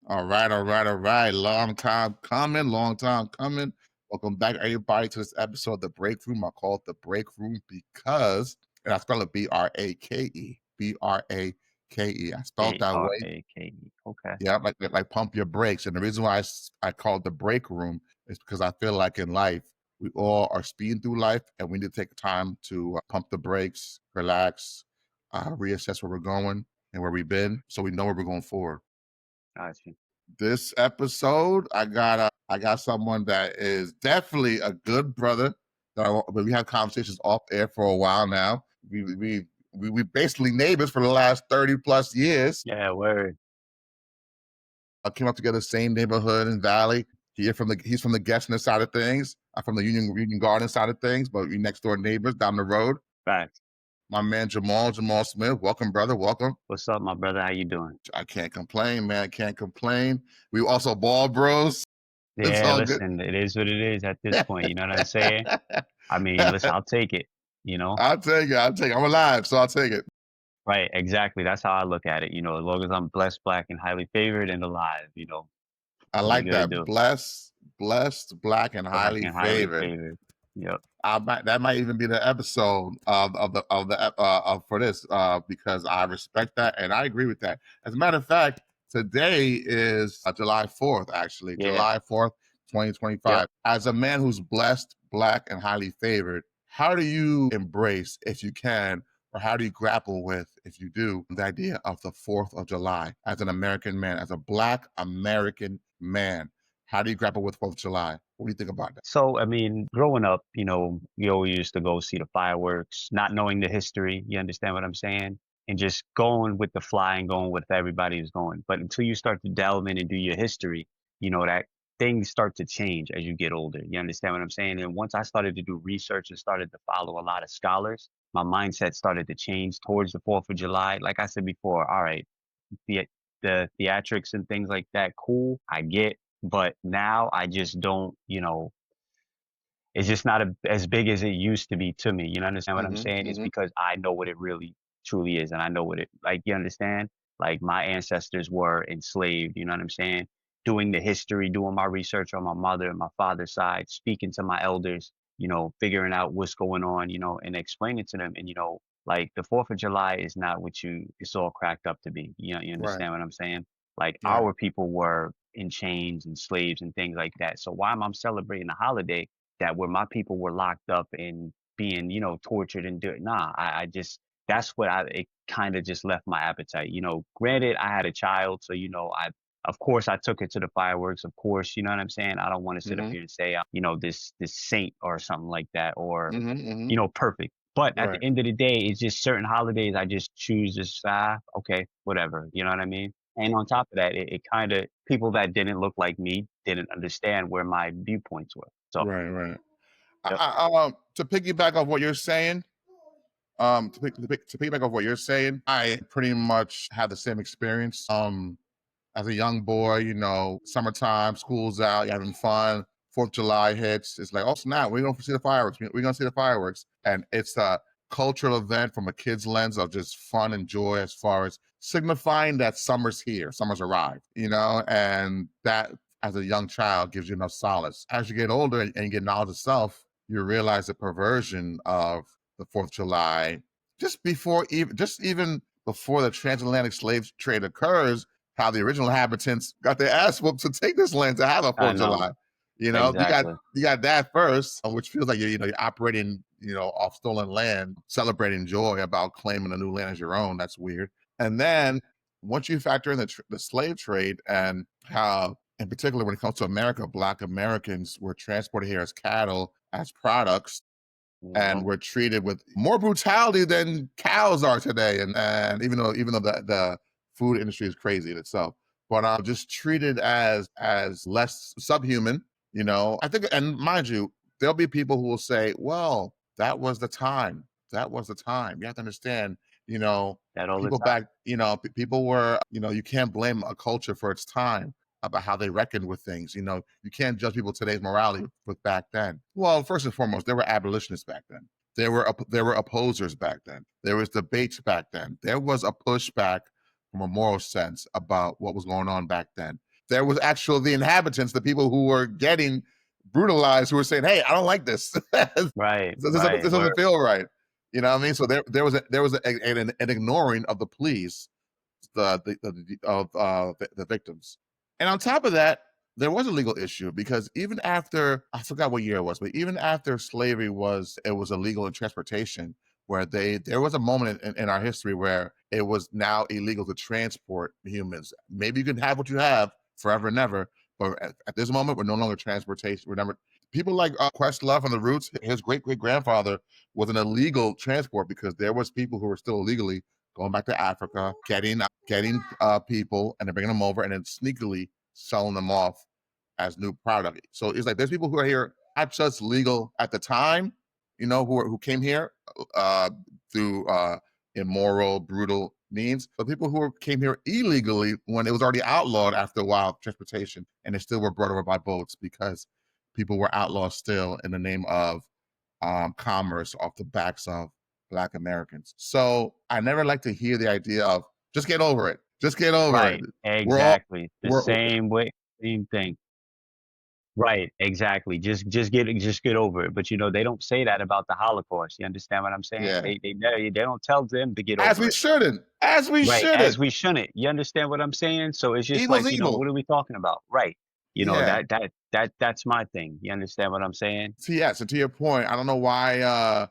All right, all right, all right. Long time coming, long time coming. Welcome back, everybody, to this episode of The Break Room. I call it The Break Room because, and I spell it B-R-A-K-E. B-R-A-K-E. I spelled that way. Arake. Okay. Yeah, like pump your brakes. And the reason why I call it The Break Room is because I feel like in life, we all are speeding through life and we need to take time to pump the brakes, relax, reassess where we're going and where we've been so we know where we're going forward. Got you. This episode, I got someone that is definitely a good brother. But we have conversations off air for a while now. We basically neighbors for the last 30 plus years. Yeah, word. I came up together, same neighborhood in Valley. He's from the Gessner side of things. I'm from the Union Garden side of things, but we next door neighbors down the road. Facts. My man Jamal Smith, welcome, brother, welcome. What's up, my brother? How you doing? I can't complain, man. I can't complain. We also ball bros. It's Yeah, all good. listen, it is what it is at this point. You know what I'm saying? I mean, listen, I'll take it, you know? I'll take it. I'll take it. I'm alive, so I'll take it. Right, exactly. That's how I look at it. As long as I'm blessed, black, and highly favored and alive, I what we like gonna that. do? Blessed, black, and Black highly and highly favored. favored. Yep. That might even be the episode for this because I respect that and I agree with that. As a matter of fact, today is July 4th, actually, Yeah. July 4th, Yep. 2025. As a man who's blessed, black, and highly favored, how do you embrace, if you can, or how do you grapple with, if you do, the idea of the 4th of July as an American man, as a black American man? How do you grapple with 4th of July? What do you think about that? So, I mean, growing up, we always used to go see the fireworks, not knowing the history. You understand what I'm saying? And just going with the fly and going with everybody is going. But until you start to delve in and do your history, that things start to change as you get older. You understand what I'm saying? And once I started to do research and started to follow a lot of scholars, my mindset started to change towards the 4th of July. Like I said before, all right, the the theatrics and things like that, cool, I get. But now I just don't, it's just not as big as it used to be to me. You understand what I'm Mhm, saying? It's mhm. because I know what it really truly is, and I know what it like. You understand? Like my ancestors were enslaved. You know what I'm saying? Doing the history, doing my research on my mother and my father's side, speaking to my elders. Figuring out what's going on. And explaining to them. And like the 4th of July is not what it's all cracked up to be. You Right, understand what I'm saying? Like right. our people were in chains and slaves and things like that. So why am I celebrating a holiday that where my people were locked up and being, tortured and do nah, I just that's what it kind of just left my appetite. Granted I had a child, so I of course I took it to the fireworks, of course, you know what I'm saying? I don't want to sit up Mhm, here and say this saint or something like that or mhm, mhm. perfect. But at the Right. end of the day, it's just certain holidays I just choose to okay, whatever. You know what I mean? And on top of that, it kind of people that didn't look like me didn't understand where my viewpoints were. So, Right, right. yep. To piggyback off what you're saying, to piggyback off what you're saying, I pretty much had the same experience. As a young boy, summertime, school's out, you're having fun. 4th of July hits. It's like, oh snap, we're going to see the fireworks. We're going to see the fireworks, and it's a cultural event from a kid's lens of just fun and joy, as far as signifying that summer's here, summer's arrived. And that as a young child gives you enough solace. As you get older and you get knowledge of self, you realize the perversion of the 4th of July just even before the transatlantic slave trade occurs, how the original inhabitants got their ass whooped to take this land to have a I 4th of know. July. You got Exactly. that first, which feels like you're operating, off stolen land, celebrating joy about claiming a new land as your own. That's weird. And then once you factor in the slave trade and how, in particular, when it comes to America, Black Americans were transported here as cattle, as products, and Mhm. we're treated with more brutality than cows are today. And even though the food industry is crazy in itself, but just treated as less subhuman. I think, and mind you, there'll be people who will say, "Well, that was the time. That was the time." You have to understand, you know, That all the people time. back, people were, you can't blame a culture for its time about how they reckoned with things. You can't judge people today's morality with back then. Well, first and foremost, there were abolitionists back then. There were opposers back then. There was debates back then. There was a pushback from a moral sense about what was going on back then. There was actual the inhabitants, the people who were getting brutalized, who were saying, "Hey, I don't like this. Right, This right. doesn't Word. feel right." You know what I mean? So there was an ignoring of the pleas the victims. And on top of that, there was a legal issue because even after I forgot what year it was, but even after slavery was it was illegal in transportation, where there was a moment in our history where it was now illegal to transport humans. Maybe you can have what you have forever and ever, but at this moment we're no longer transportation. We're never people like Questlove from the Roots. His great grandfather was an illegal transport because there was people who were still illegally going back to Africa, getting people and then bringing them over and then sneakily selling them off as new product. So it's like there's people who are here not just legal at the time, who came here uh, through immoral, brutal means, but people who came here illegally when it was already outlawed after a while, transportation, and they still were brought over by boats because people were outlawed still in the name of commerce off the backs of Black Americans. So I never like to hear the idea of just get over it. Just get over it. Right. We're all Exactly. The we're same way, same thing. Right, exactly. Just get over it. But they don't say that about the Holocaust. You understand what I'm saying? yeah. They don't tell them to get As over we it. shouldn't. As we Right, as shouldn't. we shouldn't. You understand what I'm saying? So it's just Evil's like, what evil. are we talking about? Right. Yeah. That's my thing. You understand what I'm saying? So yes, and to your point, I don't know why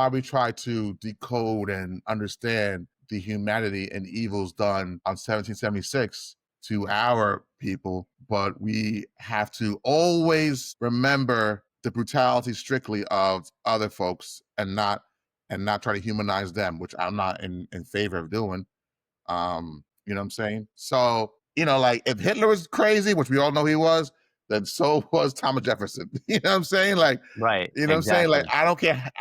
we try to decode and understand the humanity and evils done on 1776 to our people, but we have to always remember the brutality strictly of other folks and not try to humanize them, which I'm not in favor of doing. You know what I'm saying? So, like if Hitler was crazy, which we all know he was, then so was Thomas Jefferson. You know what I'm saying? Like, Right, you know what I'm saying? Like, exactly. I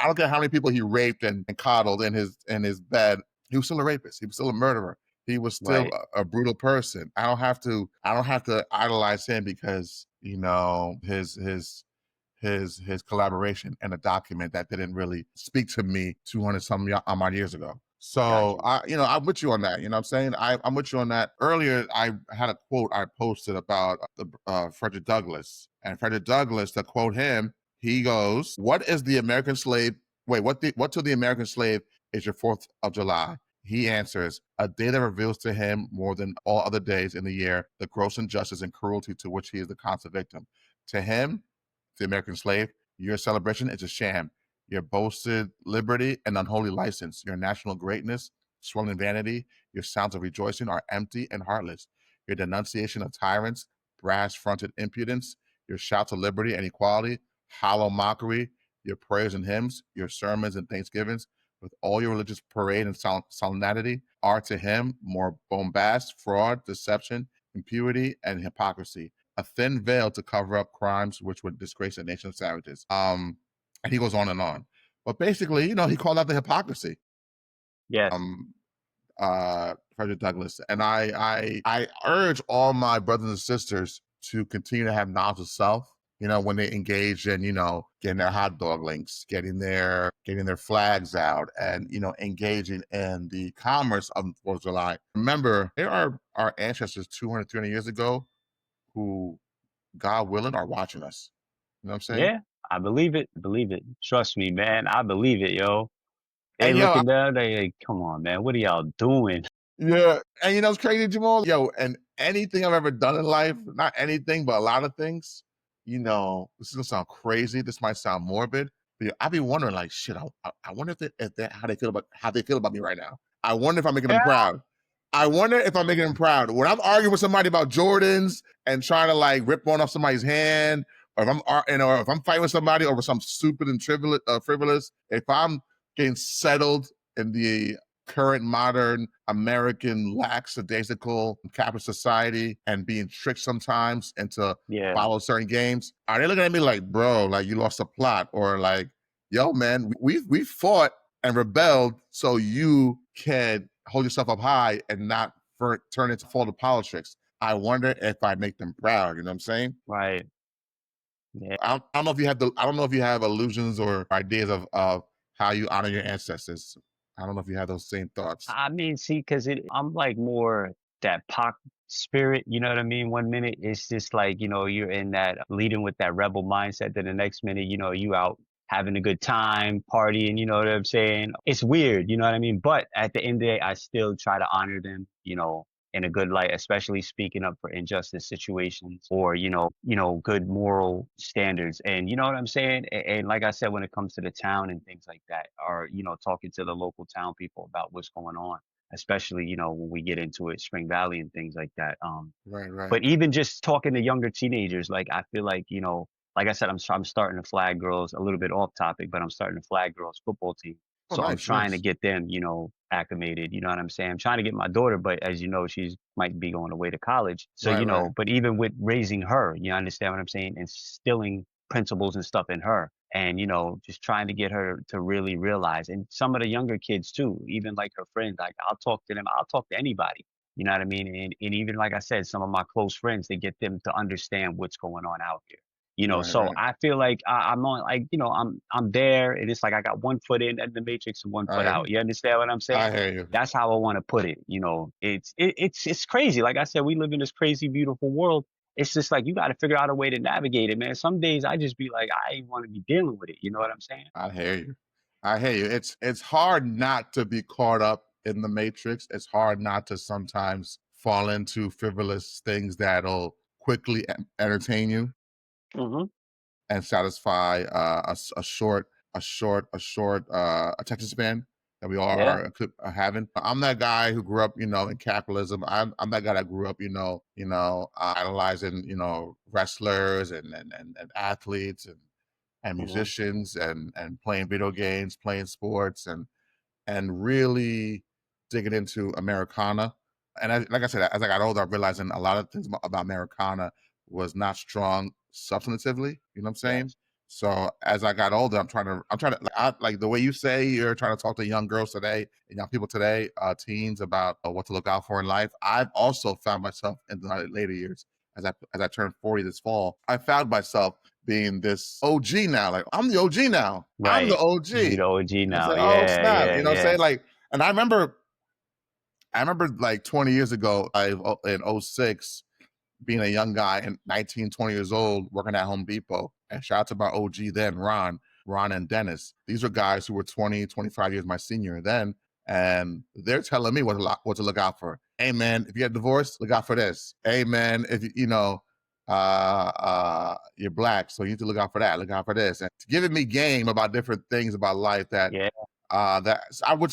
don't care how many people he raped and coddled in his bed. He was still a rapist. He was still a murderer. He was still Right, a brutal person. I don't have to idolize him because, his collaboration in a document that didn't really speak to me 200 some odd years ago. got So you. I'm with you on that. You know what I'm saying? I'm with you on that. Earlier, I had a quote I posted about the Frederick Douglass, and Frederick Douglass. To quote him, he goes, "What is the American slave? Wait, what to the American slave is your 4th of July?" He answers, "A day that reveals to him more than all other days in the year the gross injustice and cruelty to which he is the constant victim. To him, the American slave, your celebration is a sham. Your boasted liberty and unholy license, your national greatness, swollen vanity, your sounds of rejoicing are empty and heartless. Your denunciation of tyrants, brass-fronted impudence, your shouts of liberty and equality, hollow mockery, your prayers and hymns, your sermons and thanksgivings, with all your religious parade and solemnity, are to him more bombast, fraud, deception, impurity, and hypocrisy, a thin veil to cover up crimes which would disgrace a nation of savages." And he goes on and on. But basically, he called out the hypocrisy. Yes. Um, Frederick Douglass, and I urge all my brothers and sisters to continue to have knowledge of self. When they engage in getting their hot dog links, getting their flags out, and engaging in the commerce of 4th of July. Remember, there are our ancestors 200, 300 years ago who, God willing, are watching us. You know what I'm saying? Yeah, I believe it. Believe it. Trust me, man. I believe it, yo. They And looking down, they come on, man. What are y'all doing? yeah, and it's crazy, Jamal. Yo, and anything I've ever done in life, not anything, but a lot of things, this is gonna sound crazy. This might sound morbid, but I be wondering, like, shit. I wonder if how they feel about me right now. I wonder if I'm making them Yeah. proud. I wonder if I'm making them proud. When I'm arguing with somebody about Jordans and trying to like rip one off somebody's hand, or if I'm fighting with somebody over some stupid and frivolous, if I'm getting settled in the current modern American lackadaisical capitalist society and being tricked sometimes into Yeah. follow certain games, are they looking at me like, bro, like you lost a plot, or like, yo, man, we fought and rebelled so you can hold yourself up high and not turn into fall of politics. I wonder if I make them proud. You know what I'm saying? Right. Yeah. I don't know if you have I don't know if you have illusions or ideas of how you honor your ancestors. I don't know if you have those same thoughts. I mean, see, because I'm like more. that Pac spirit, you know what I mean? One minute it's just like, you're in that leading with that rebel mindset. Then the next minute, you out having a good time, partying, you know what I'm saying? It's weird, you know what I mean? But at the end of the day, I still try to honor them, in a good light, especially speaking up for injustice situations or, good moral standards. And you know what I'm saying? And like I said, when it comes to the town and things like that, or, talking to the local town people about what's going on, especially, when we get into it, Spring Valley and things like that. Right, right. But even just talking to younger teenagers, like I feel like, like I said, I'm starting to flag girls a little bit off topic, but I'm starting to flag girls football team. Oh, So I'm nice, trying to nice. get them, acclimated. You know what I'm saying? I'm trying to get my daughter, but as you know, she's might be going away to college. So, Right, right, but even with raising her, you understand what I'm saying? Instilling principles and stuff in her. And, just trying to get her to really realize. And some of the younger kids too, even like her friends, like I'll talk to them, I'll talk to anybody. You know what I mean? And even like I said, some of my close friends, they get them to understand what's going on out here. right, So right. I feel like I'm on, like, I'm there, and it's like I got one foot in the matrix and one foot I out. You understand what I'm I saying? hear you. That's how I want to put it. It's crazy. Like I said, we live in this crazy, beautiful world. It's just like you got to figure out a way to navigate it, man. Some days I just be like, I ain't want to be dealing with it. You know what I'm saying? I hear you. I hear you. It's hard not to be caught up in the matrix. It's hard not to sometimes fall into frivolous things that'll quickly entertain you Hmm. and satisfy a short attention span that we all Yeah. are having. I'm that guy who grew up, in capitalism. I'm that guy that grew up, idolizing, wrestlers and athletes and Hmm. musicians and playing video games, playing sports, and really digging into Americana. And like I said, as I got older, I'm realizing a lot of things about Americana was not strong substantively. You know what I'm saying? Yes. So as I got older, like the way you say you're trying to talk to young girls today and young people today, teens about what to look out for in life. I've also found myself in the later years as I turned 40 this fall. I found myself being this OG now. Like I'm the OG now. I'm the Right. You OG. the OG I now. said, "Oh Yeah. snap!" Yeah. You know what I'm Yeah. saying? Like, and I remember like 20 years ago, in '06, being a young guy and 19, 20 years old, working at Home Depot. And shout out to my OG then, Ron and Dennis. These are guys who were 20, 25 years my senior then, and they're telling me what to look out for. Hey man, if you get divorced, look out for this. Hey man, if you're black, so you need to look out for that. Look out for this, and giving me game about different things about life Yeah. that I would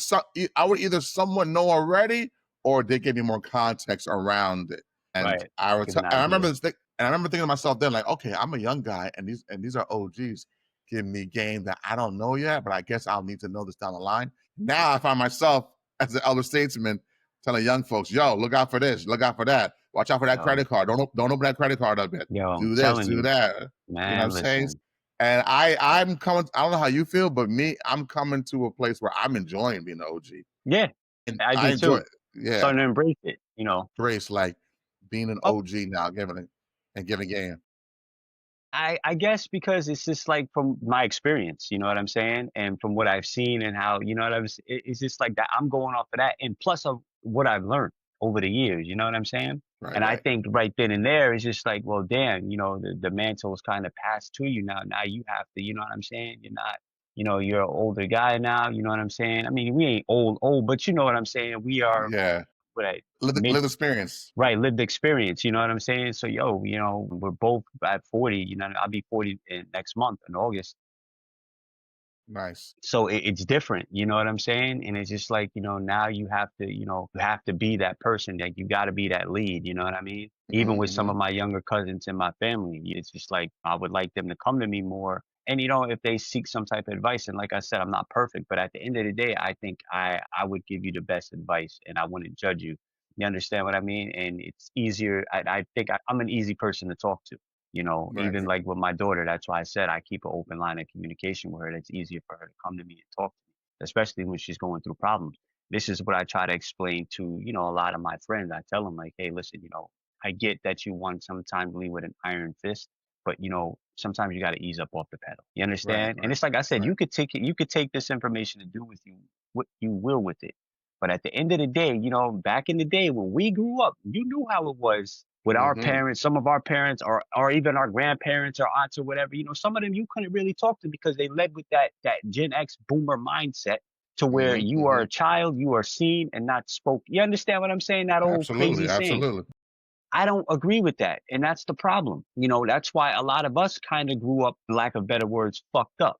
either someone know already or they give me more context around it. And Right. Give an I remember idea. and I remember thinking to myself then, like, okay, I'm a young guy, and these are OGs giving me game that I don't know yet, but I guess I'll need to know this down the line. Now I find myself as an elder statesman telling young folks, "Yo, look out for this, look out for that. Watch out for that Yo, credit card. Don't open that credit card up yet. I'm Do this, telling do you, that." You know what I'm man, saying? listen. And I'm coming. I don't know how you feel, but I'm coming to a place where I'm enjoying being an OG, Yeah, and I I do enjoy too. it. Yeah, Starting to embrace it. grace like being an Oh, OG now, giving game. I guess because it's just like from my experience, you know what I'm saying? And from what I've seen and how, you know what I'm saying? It's just like that. I'm going off of that. And plus of what I've learned over the years, you know what I'm saying? Right, And I right. think right then and there, it's just like, well, damn, the mantle is kind of passed to you now. Now you have to, you know what I'm saying? You're not, you're an older guy now, you know what I'm saying? I mean, we ain't old, but you know what I'm saying? We are Yeah, what I live mid experience. right, lived experience, you know what I'm saying? So, yo, we're both at 40, I'll be 40 next month in August. Nice. So it's different, you know what I'm saying? And it's just like, now you have to be that person, like you got to be that lead, you know what I mean? Even with some Mm-hmm. of my younger cousins in my family, it's just like I would like them to come to me more. And if they seek some type of advice, and like I said, I'm not perfect, but at the end of the day, I think I would give you the best advice, and I wouldn't judge you. You understand what I mean? And it's easier. I think I'm an easy person to talk to. Right, Even like with my daughter, that's why I said I keep an open line of communication with her. That's easier for her to come to me and talk to me, especially when she's going through problems. This is what I try to explain to, a lot of my friends. I tell them like, hey, listen, I get that you want sometimes to lead with an iron fist, but sometimes you got to ease up off the pedal. You right, understand? And right, it's like I said, right. you could take this information and do with you what you will with it. But at the end of the day, back in the day when we grew up, you knew how it was with our Hmm. parents, some of our parents, or even our grandparents or aunts or whatever. Some of them you couldn't really talk to because they led with that Gen X boomer mindset to where Hmm. you are Hmm. a child, you are seen and not spoke. You understand what I'm saying? That old crazy Absolutely, saying. absolutely. I don't agree with that. And that's the problem. That's why a lot of us kind of grew up, lack of better words, fucked up.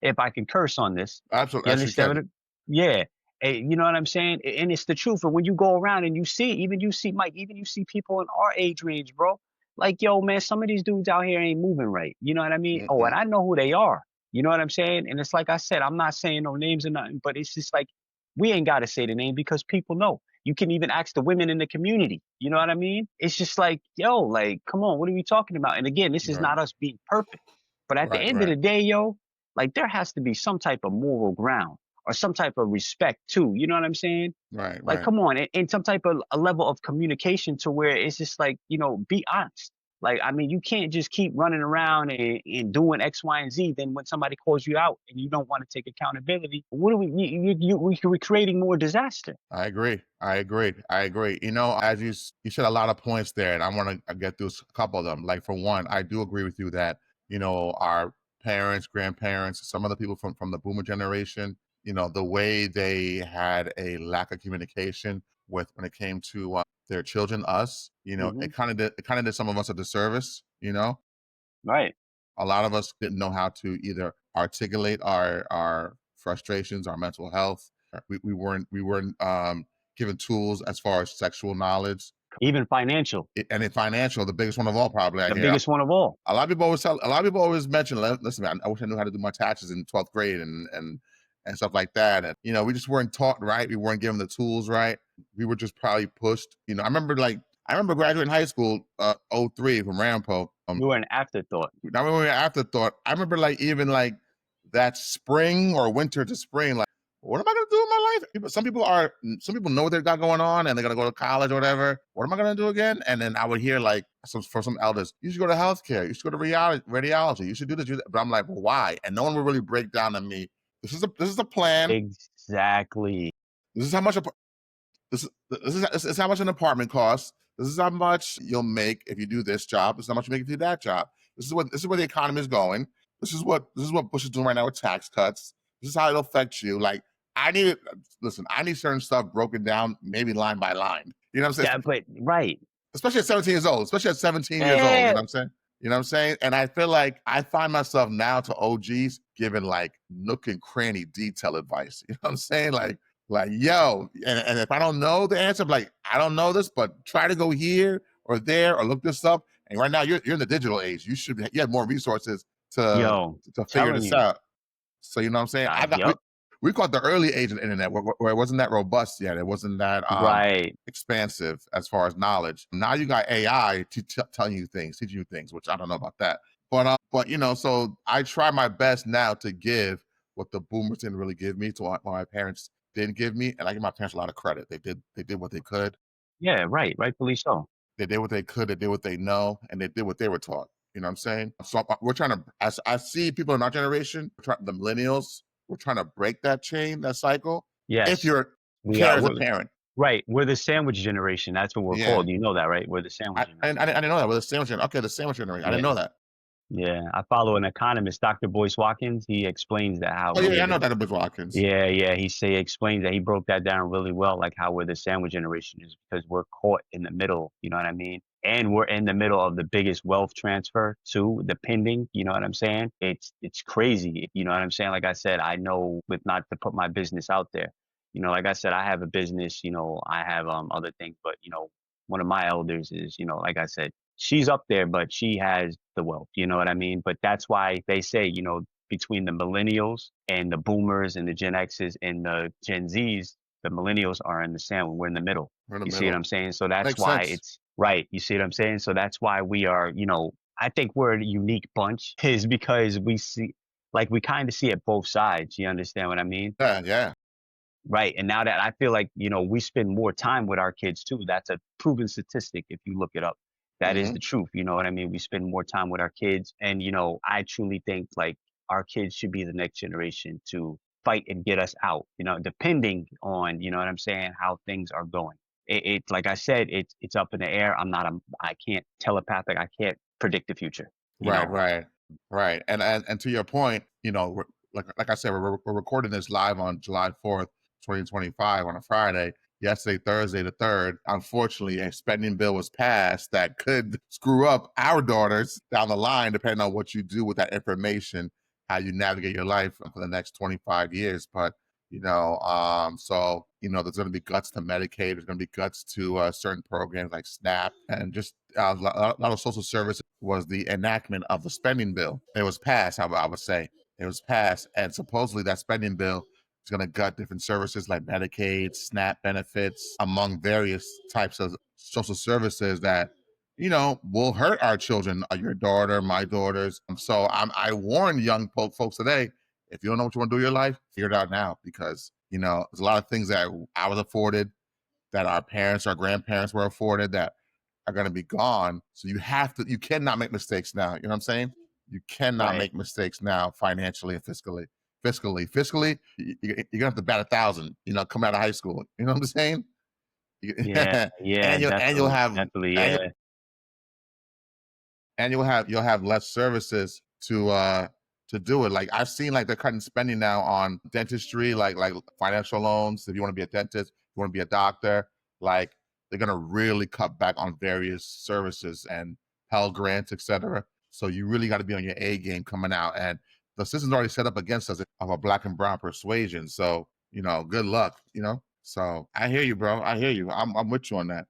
If I can curse on this. Absolutely, You as you understand can. what yeah. You know what I'm saying? And it's the truth. And when you go around and you see Mike, even you see people in our age range, bro. Like, yo, man, some of these dudes out here ain't moving right. You know what I mean? Oh, Hmm. and I know who they are. You know what I'm saying? And it's like I said, I'm not saying no names or nothing, but it's just like we ain't gotta say the name because people know. You can even ask the women in the community. You know what I mean? It's just like, yo, like, come on, what are we talking about? And again, this is Right, not us being perfect. But at the right, end of right, the day, yo, like there has to be some type of moral ground or some type of respect too. You know what I'm saying? right, Like, right. come on, and some type of a level of communication to where it's just like, be honest. Like, I mean, you can't just keep running around and doing X, Y, and Z. Then when somebody calls you out and you don't want to take accountability, what are we're creating more disaster. I agree. I agree. I agree. As you said a lot of points there, and I want to get through a couple of them. Like for one, I do agree with you that our parents, grandparents, some of the people from the boomer generation, the way they had a lack of communication with when it came to their children, us, Hmm. it kind of did some of us a disservice. Right. A lot of us didn't know how to either articulate our frustrations, our mental health. We weren't given tools as far as sexual knowledge. Even financial, And in financial, the biggest one of all, probably. I the hear biggest one of all. a lot of people always mention, listen, man, I wish I knew how to do my taxes in 12th grade and stuff like that. And we just weren't taught right. We weren't given the tools right. We were just probably pushed. I remember graduating high school, '03 from Rampo. We were an afterthought. I remember afterthought. I remember like that spring or winter to spring, like, what am I gonna do in my life? Some people know what they got going on and they're gonna go to college or whatever. What am I gonna do again? And then I would hear like for some elders, you should go to healthcare, you should go to radiology, you should do this, But I'm like, well, why? And no one would really break down to me. This is a plan. Exactly. This is how much this is how much an apartment costs. This is how much you'll make if you do this job. This is how much you make if you do that job. This is where the economy is going. This is what Bush is doing right now with tax cuts. This is how it'll affect you. Like I need it. Listen, I need certain stuff broken down, maybe line by line. You know what I'm Yeah, saying? but right. Especially at 17 years old. Especially at 17 years old. You Eh, know what I'm saying? You know what I'm saying? And I feel like I find myself now to OGs giving like nook and cranny detail advice. You know what I'm saying? Like, yo, and if I don't know the answer, I'm like, I don't know this, but try to go here or there or look this up. And right now you're in the digital age. You have more resources to yo, to figure telling this you. out. So you know what I'm saying? We Yup. we caught the early age of the internet where it wasn't that robust yet. It wasn't that Right. expansive as far as knowledge. Now you got AI telling you things, teaching you things, which I don't know about that. But so I try my best now to give what the boomers didn't really give me, to what my parents didn't give me, and I give my parents a lot of credit. They did what they could. Yeah, right. Rightfully so. They did what they could. They did what they know, and they did what they were taught. You know what I'm saying? So we're trying to. As I see people in our generation, the millennials, we're trying to break that chain, that cycle. If Yes. you're We care are. as a parent, Right. We're the sandwich generation. That's what we're yeah. called. You know that, right? We're the I, sandwich I, generation. didn't- I didn't know that. Well, the sandwich generation. Okay, the sandwich generation. I didn't Yeah. know that. Yeah. I follow an economist, Dr. Boyce Watkins. He explains that how Oh yeah, yeah, we're I know the that about Watkins. yeah, yeah. He explains that he broke that down really well, like how we're the sandwich generation is because we're caught in the middle. You know what I mean? And we're in the middle of the biggest wealth transfer too, the pending. You know what I'm saying? It's crazy. You know what I'm saying? Like I said, I know with not to put my business out there. Like I said, I have a business. I have other things, but one of my elders is like I said, she's up there, but she has the wealth. You know what I mean? But that's why they say between the millennials and the boomers and the Gen X's and the Gen Z's, the millennials are in the sand. We're in the middle. We're in the You see what middle. I'm saying? So that's Makes why sense. it's right. You see what I'm saying? So that's why we are, I think we're a unique bunch is because we see, like, we kind of see it both sides. You understand what I mean? Yeah, yeah. Right. And now that I feel like, we spend more time with our kids too. That's a proven statistic if you look it up. That is Hmm. the truth. You know what I mean? We spend more time with our kids. And, I truly think like our kids should be the next generation to fight and get us out, depending on, you know what I'm saying, how things are going. It's like I said, it's up in the air. I can't telepathic. I can't predict the future, you Right, know. right, right. And to your point, like I said, we're recording this live on July 4th, 2025 on a Friday. Yesterday, Thursday the 3rd, unfortunately, a spending bill was passed that could screw up our daughters down the line, depending on what you do with that information, how you navigate your life for the next 25 years. But there's going to be guts to Medicaid. There's going to be guts to certain programs like SNAP, and just a lot of social services was the enactment of the spending bill. It was passed, I would say. It was passed, and supposedly that spending bill is going to gut different services like Medicaid, SNAP benefits, among various types of social services that will hurt our children, your daughter, my daughters. So I warn young folks today, if you don't know what you want to do in your life, figure it out now, because there's a lot of things that I was afforded, that our parents, our grandparents were afforded, that are going to be gone. So you cannot make mistakes now. You know what I'm saying? You cannot Right. make mistakes now, financially and fiscally. Fiscally, you're gonna have to bat 1,000. Coming out of high school. You know what I'm saying? Yeah, yeah, And you'll definitely, have definitely, and yeah. you'll have less services to do it. Like, I've seen, like, they're cutting spending now on dentistry, like financial loans. If you want to be a dentist, you want to be a doctor, like, they're gonna really cut back on various services and Pell Grants, etc. So you really got to be on your A game coming out. And the system's already set up against us of a black and brown persuasion. So good luck. So I hear you, bro. I hear you. I'm with you on that.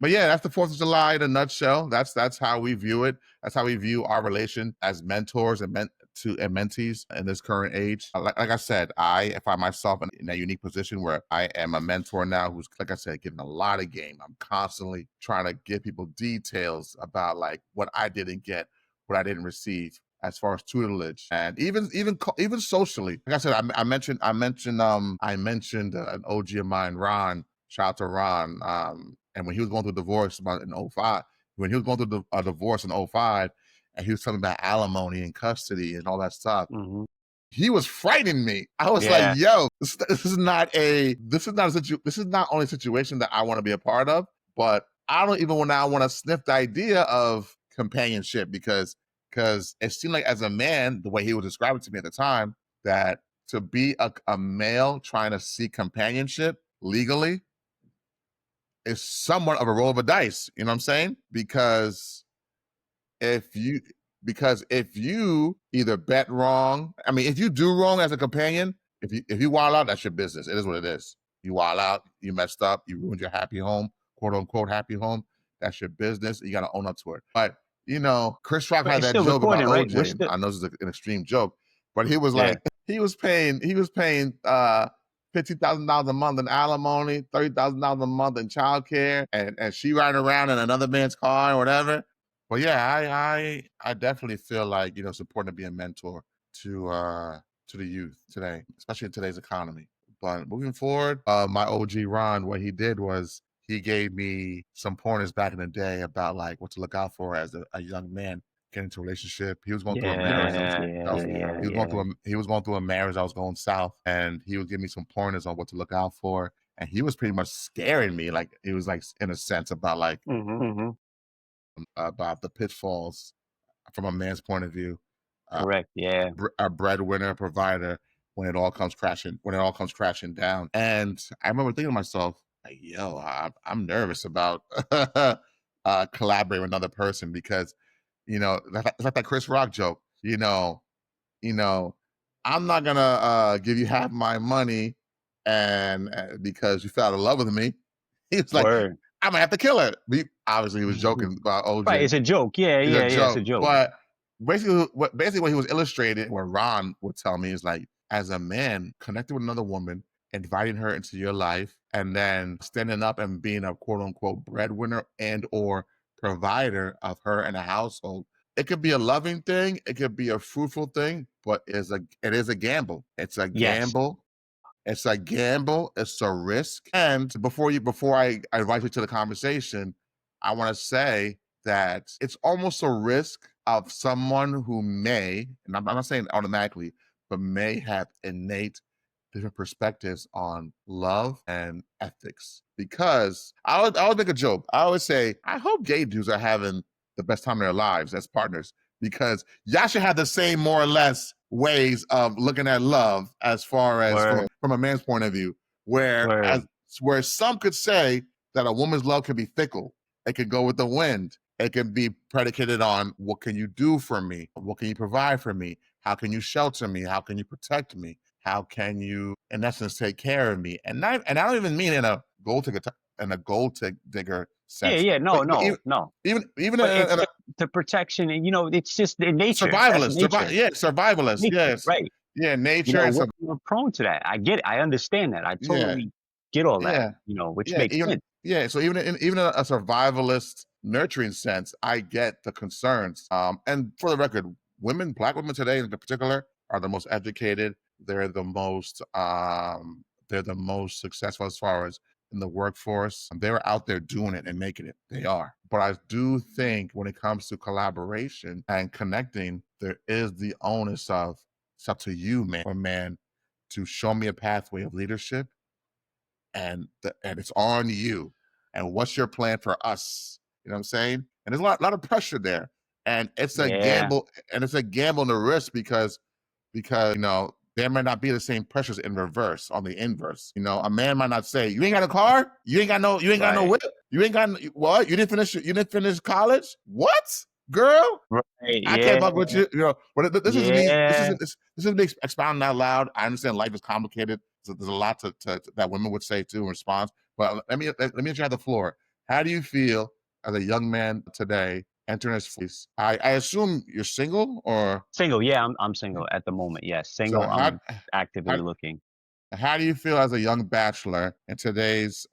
But yeah, that's the 4th of July in a nutshell. That's how we view it. That's how we view our relation as mentors and mentees in this current age. Like I said, I find myself in a unique position where I am a mentor now who's, like I said, giving a lot of game. I'm constantly trying to give people details about, like, what I didn't get, what I didn't receive, as far as tutelage, and even socially. Like I said, I mentioned an OG of mine, Ron. Shout out to Ron. And when he was going through a divorce in '05, when he was going through a divorce in '05, and he was talking about alimony and custody and all that stuff, Hmm. he was frightening me. I was like, Yeah. "Yo, this is not only a situation that I want to be a part of, but I don't even want to sniff the idea of companionship, because it seemed like, as a man, the way he was describing to me at the time, that to be a male trying to seek companionship legally is somewhat of a roll of a dice. You know what I'm saying? If you if you either bet wrong, I mean, if you do wrong as a companion, if you wild out, that's your business. It is what it is. You wild out, you messed up, you ruined your happy home, quote unquote happy home. That's your business. You got to own up to it. But Chris Rock But had it's that still joke about recording, right? We're OJ. still, I know this is an extreme joke, but he was yeah. like, he was paying $50,000 a month in alimony, $30,000 a month in childcare, and she riding around in another man's car or whatever. But yeah, I definitely feel like it's important to be a mentor to the youth today, especially in today's economy. But moving forward, my OG Ron, what he did was he gave me some pointers back in the day about, like, what to look out for as a young man getting into a relationship. He was going through a marriage that Yeah, was yeah, yeah. he was going through a marriage that was going south, and he would give me some pointers on what to look out for. And he was pretty much scaring me, like, he was, like, in a sense, about, like, Hmm. about the pitfalls from a man's point of view, Correct. Yeah. a breadwinner, a provider, when it all comes crashing down. And I remember thinking to myself, like, yo, I'm nervous about collaborating with another person, because it's like that Chris Rock joke. You know, I'm not gonna give you half my money, and because you fell in love with me. He was like, Word. I'm gonna have to kill her. Obviously, he was joking about Right. OJ. It's a joke. Yeah, It's a yeah, yeah. It's a joke. joke. But basically what he was illustrating, what Ron would tell me, is like, as a man connecting with another woman, inviting her into your life, and then standing up and being a quote unquote breadwinner and or provider of her and a household. It could be a loving thing, it could be a fruitful thing, but it is a gamble. It's a Yes. gamble. It's a gamble. It's a risk. And before I invite you to the conversation, I want to say that it's almost a risk of someone who may, and I'm not saying automatically, but may have innate different perspectives on love and ethics. Because I always make a joke. I always say, I hope gay dudes are having the best time of their lives as partners, because y'all should have the same more or less ways of looking at love as far as Word, from a man's point of view, word. where some could say that a woman's love can be fickle. It can go with the wind. It can be predicated on, what can you do for me? What can you provide for me? How can you shelter me? How can you protect me? How can you, in essence, take care of me? And I don't even mean in a gold digger Yeah, sense, yeah, but no, no, no. even But it's in a the protection, and it's just in nature. That's survivalist, nature. yeah, survivalist, Nature, yes, right? yeah, nature and We're prone to that. I get it. I understand that. I yeah, totally get all that. yeah, Which yeah, makes sense. so even in a survivalist nurturing sense, I get the concerns. And for the record, Black women today in particular, are the most educated. They're the most successful as far as in the workforce. They're out there doing it and making it. They are. But I do think when it comes to collaboration and connecting, there is the onus of, it's up to you, man or man, to show me a pathway of leadership, and it's on you. And what's your plan for us? You know what I'm saying? And there's a lot of pressure there, and it's a Yeah, gamble, and it's a gamble and a risk, because there might not be the same pressures in reverse on the inverse. A man might not say, "You ain't got a car, you ain't got no right, whip, you ain't got what? You didn't finish college? What, girl? right. I can't Yeah, fuck with you." But this is me. yeah. This is me expounding out loud. I understand life is complicated. So there's a lot that women would say too in response. But let me let you have the floor. How do you feel as a young man today entering his 40s? I assume you're single, or Single. Yeah, I'm single at the moment. Yes, so single. I'm actively how looking. how do you feel as a young bachelor in today's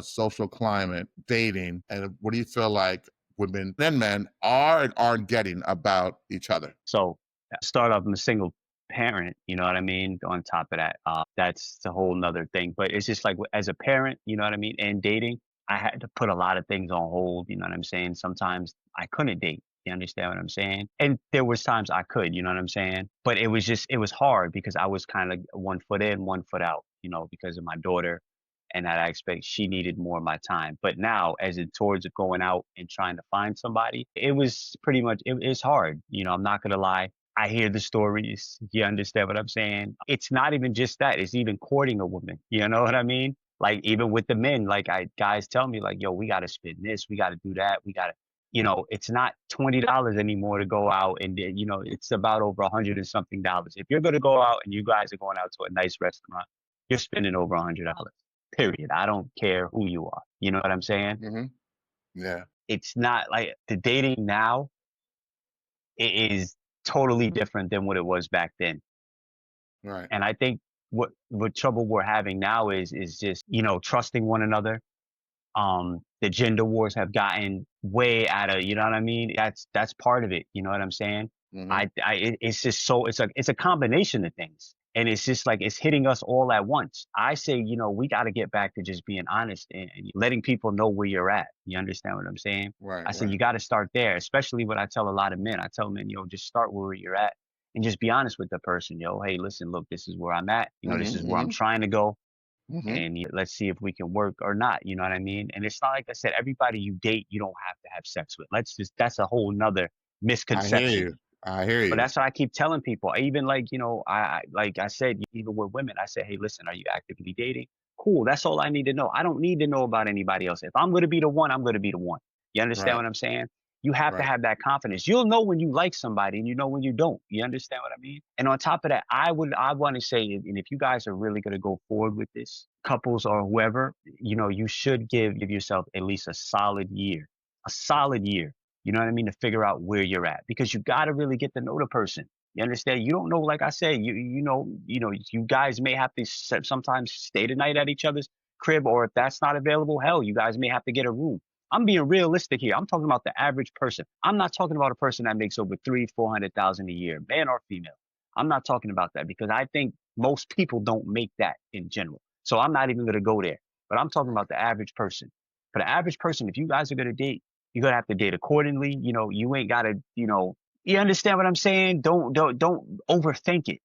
social climate, dating, and what do you feel like women and men are and aren't getting about each other? So start off, I'm a single parent, you know what I mean? On top of that, that's a whole nother thing. But it's just like as a parent, you know what I mean? And dating, I had to put a lot of things on hold, you know what I'm saying? Sometimes I couldn't date. You understand what I'm saying? And there was times I could, you know what I'm saying? But it was hard because I was kind of one foot in, one foot out, because of my daughter and that aspect, she needed more of my time. But now, as it towards going out and trying to find somebody, it was pretty much it's hard. I'm not gonna lie. I hear the stories. You understand what I'm saying? It's not even just that. It's even courting a woman. You know what I mean? Like even with the men, like guys tell me like, yo, we got to spend this, we got to do that, we got to. It's not $20 anymore to go out, and it's about over 100 and something dollars. If you're gonna go out and you guys are going out to a nice restaurant, you're spending over $100. Period. I don't care who you are. You know what I'm saying? Hmm. Yeah. It's not like the dating now, it is totally different than what it was back then. Right. And I think what trouble we're having now is just, trusting one another. The gender wars have gotten way out of, you know what I mean? That's part of it. You know what I'm saying? Hmm. It's just so it's a combination of things. And it's just like it's hitting us all at once. I say, we got to get back to just being honest and letting people know where you're at. You understand what I'm saying? Right. I say Right. you got to start there, especially what I tell a lot of men. I tell men, just start where you're at and just be honest with the person. Hey, listen, look, this is where I'm at. This Hmm. is where I'm Hmm. trying to go, Hmm. and let's see if we can work or not. You know what I mean? And it's not like I said, everybody you date, you don't have to have sex with. That's a whole nother I hear misconception. you. I hear But you. that's what I keep telling people. Even like, like I said, even with women, I say, hey, listen, are you actively dating? Cool. That's all I need to know. I don't need to know about anybody else. If I'm going to be the one, I'm going to be the one. You understand Right. what I'm saying? You have to Right. have that confidence. You'll know when you like somebody and you know when you don't. You understand what I mean? And on top of that, I want to say, and if you guys are really going to go forward with this, couples or whoever, you should give yourself at least a solid year, you know what I mean, to figure out where you're at, because you got to really get to know the person. You understand? You don't know, like I said, you guys may have to sometimes stay the night at each other's crib, or if that's not available, hell, you guys may have to get a room. I'm being realistic here. I'm talking about the average person. I'm not talking about a person that makes over 400,000 a year, man or female. I'm not talking about that because I think most people don't make that in general. So I'm not even going to go there. But I'm talking Right. about the average person. For the average person, if you guys are going to date, you're gonna have to date accordingly. You ain't gotta, you understand what I'm saying? Don't overthink it.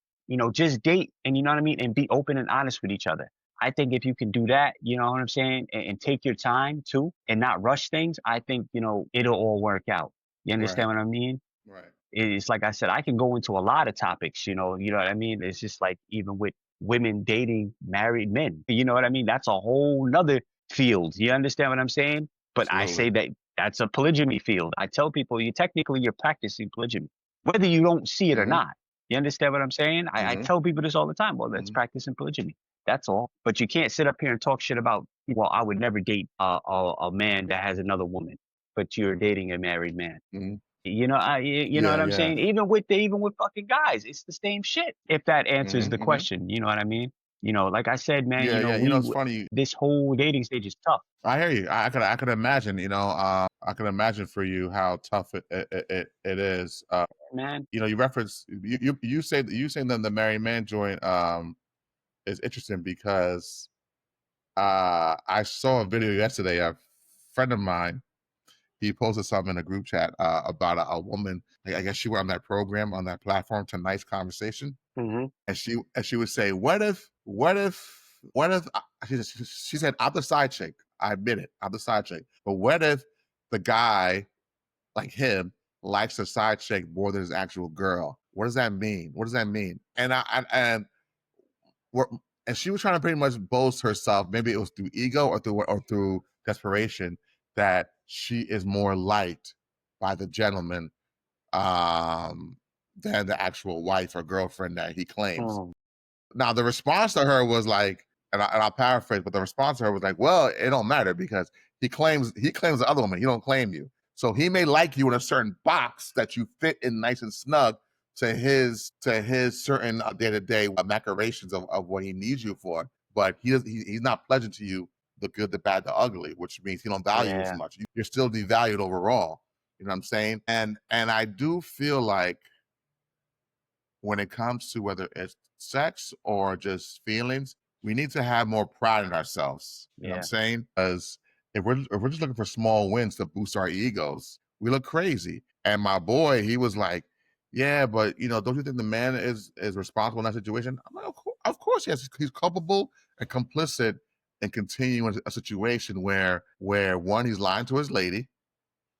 just date and you know what I mean, and be open and honest with each other. I think if you can do that, you know what I'm saying, and take your time too, and not rush things, I think it'll all work out. You Right. understand what I mean? Right. It's like I said, I can go into a lot of topics, you know what I mean? It's just like even with women dating married men, you know what I mean? That's a whole nother field. You understand what I'm saying? But I Absolutely. say that that's a polygamy field. I tell people you're practicing polygamy, whether you don't see it or Hmm. not. You understand what I'm saying? I Hmm. tell people this all the time. Well, that's Hmm. practicing polygamy. That's all. But you can't sit up here and talk shit about, well, I would never date a man that has another woman, but you're dating a married man. Hmm. You know Yeah. what I'm Yeah. saying? Even with fucking guys, it's the same shit. If that answers Hmm. the Hmm. question, you know what I mean? Like I said, man, Yeah. Yeah. It's funny. this whole dating stage is tough, I hear you. I could imagine. I can imagine for you how tough it is. man. You reference you say that the married man joint is interesting because I saw a video yesterday. A friend of mine, he posted something in a group chat about a woman. I guess she went on that program on that platform, Tonight's Conversation, Hmm. and she would say, what if she said, I'm the side chick. I admit it, I'm the side chick. But what if the guy like him likes the side chick more than his actual girl? What does that mean? What does that mean? And we're, and she was trying to pretty much boast herself. Maybe it was through ego or through desperation that she is more liked by the gentleman than the actual wife or girlfriend that he claims. Mm, Now the response to her was like, I'll paraphrase, but the response to her was like, "Well, it don't matter because he claims the other woman. He don't claim you. So he may like you in a certain box that you fit in nice and snug to his certain day to day macerations of what he needs you for. But he's not pledging to you the good, the bad, the ugly, which means he don't value you as yeah, much. You're still devalued overall. You know what I'm saying? And I do feel like when it comes to whether it's sex or just feelings, we need to have more pride in ourselves. You know what I'm yeah. saying? Because if we're just looking for small wins to boost our egos, we look crazy. And my boy, he was like, "Yeah, but don't you think the man is responsible in that situation?" I'm like, "Of course, yes. He's culpable and complicit in continuing a situation where one, he's lying to his lady,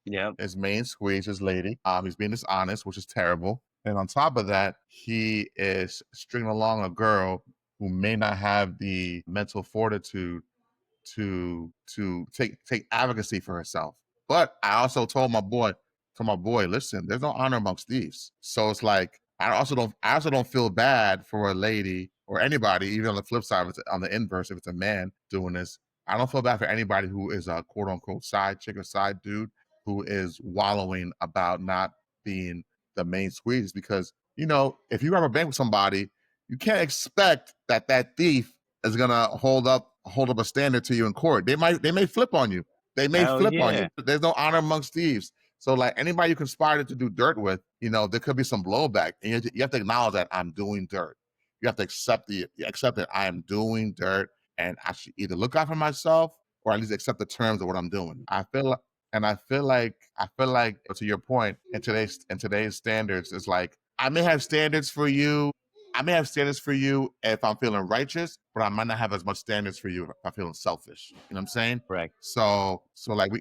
Yep. his main squeeze, his lady. He's being dishonest, which is terrible. And on top of that, he is stringing along a girl who may not have the mental fortitude to take advocacy for herself. But I also told my boy, listen, there's no honor amongst thieves. So it's like I also don't feel bad for a lady or anybody, even on the flip side, on the inverse, if it's a man doing this. I don't feel bad for anybody who is a quote unquote side chick or side dude who is wallowing about not being the main squeeze because if you rubber bank with somebody, you can't expect that thief is gonna hold up a standard to you in court. They may flip on you. They may Hell flip on you. yeah. There's no honor amongst thieves. So like anybody you conspire to do dirt with, there could be some blowback, and you have to acknowledge that I'm doing dirt. You have to accept that I am doing dirt, and I should either look out for myself or at least accept the terms of what I'm doing. I feel like to your point, in today's standards, it's like I may have standards for you. I may have standards for you if I'm feeling righteous, but I might not have as much standards for you if I'm feeling selfish. You know what I'm saying? Correct. So like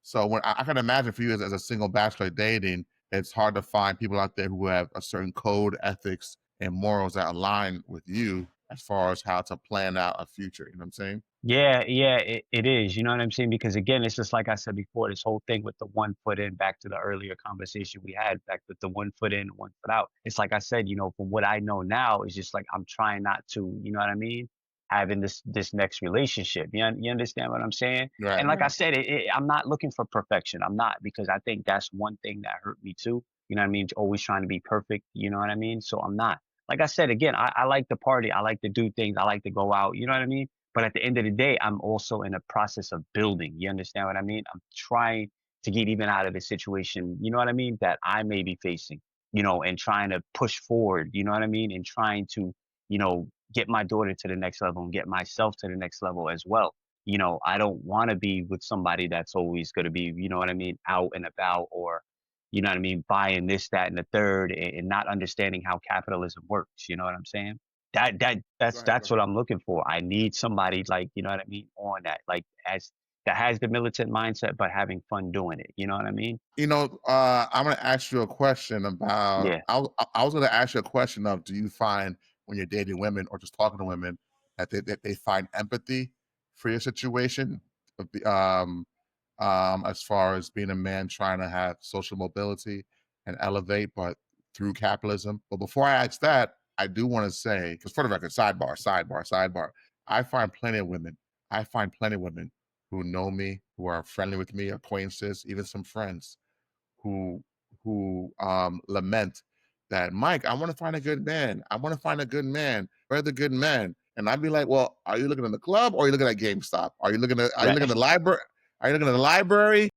so when I can imagine for you as a single bachelor dating, it's hard to find people out there who have a certain code, ethics, and morals that align with you as far as how to plan out a future. You know what I'm saying? Yeah, yeah, it is. You know what I'm saying? Because again, it's just like I said before, this whole thing with the 1 foot in, back to the earlier conversation we had, back with the 1 foot in, 1 foot out. It's like I said, from what I know now, it's just like I'm trying not to, you know what I mean? Having this next relationship. You understand what I'm saying? Right, And like I right. said, I'm not looking for perfection. I'm not, because I think that's one thing that hurt me too. You know what I mean? Always trying to be perfect. You know what I mean? So I'm not. Like I said, again, I like to party. I like to do things. I like to go out. You know what I mean? But at the end of the day, I'm also in a process of building. You understand what I mean? I'm trying to get even out of the situation, you know what I mean, that I may be facing, and trying to push forward, you know what I mean? And trying to, get my daughter to the next level and get myself to the next level as well. I don't want to be with somebody that's always going to be, you know what I mean, out and about, or, you know what I mean, buying this, that, and the third, and not understanding how capitalism works. You know what I'm saying? Go ahead, go That's what ahead. I'm looking for. I need somebody like, you know what I mean, on that, like as that has the militant mindset, but having fun doing it. You know what I mean? I'm going to ask you a question about. Yeah. I was going to ask you a question of: do you find when you're dating women or just talking to women that they find empathy for your situation? Um, as far as being a man trying to have social mobility and elevate, but through capitalism. But before I ask that, I do want to say, because for the record, sidebar. I find plenty of women. I find plenty of women who know me, who are friendly with me, acquaintances, even some friends who lament that, Mike, I want to find a good man. I want to find a good man. Where are the good men? And I'd be like, well, are you looking in the club or are you looking at GameStop? Are you looking at Right. the library? Are you looking at the library?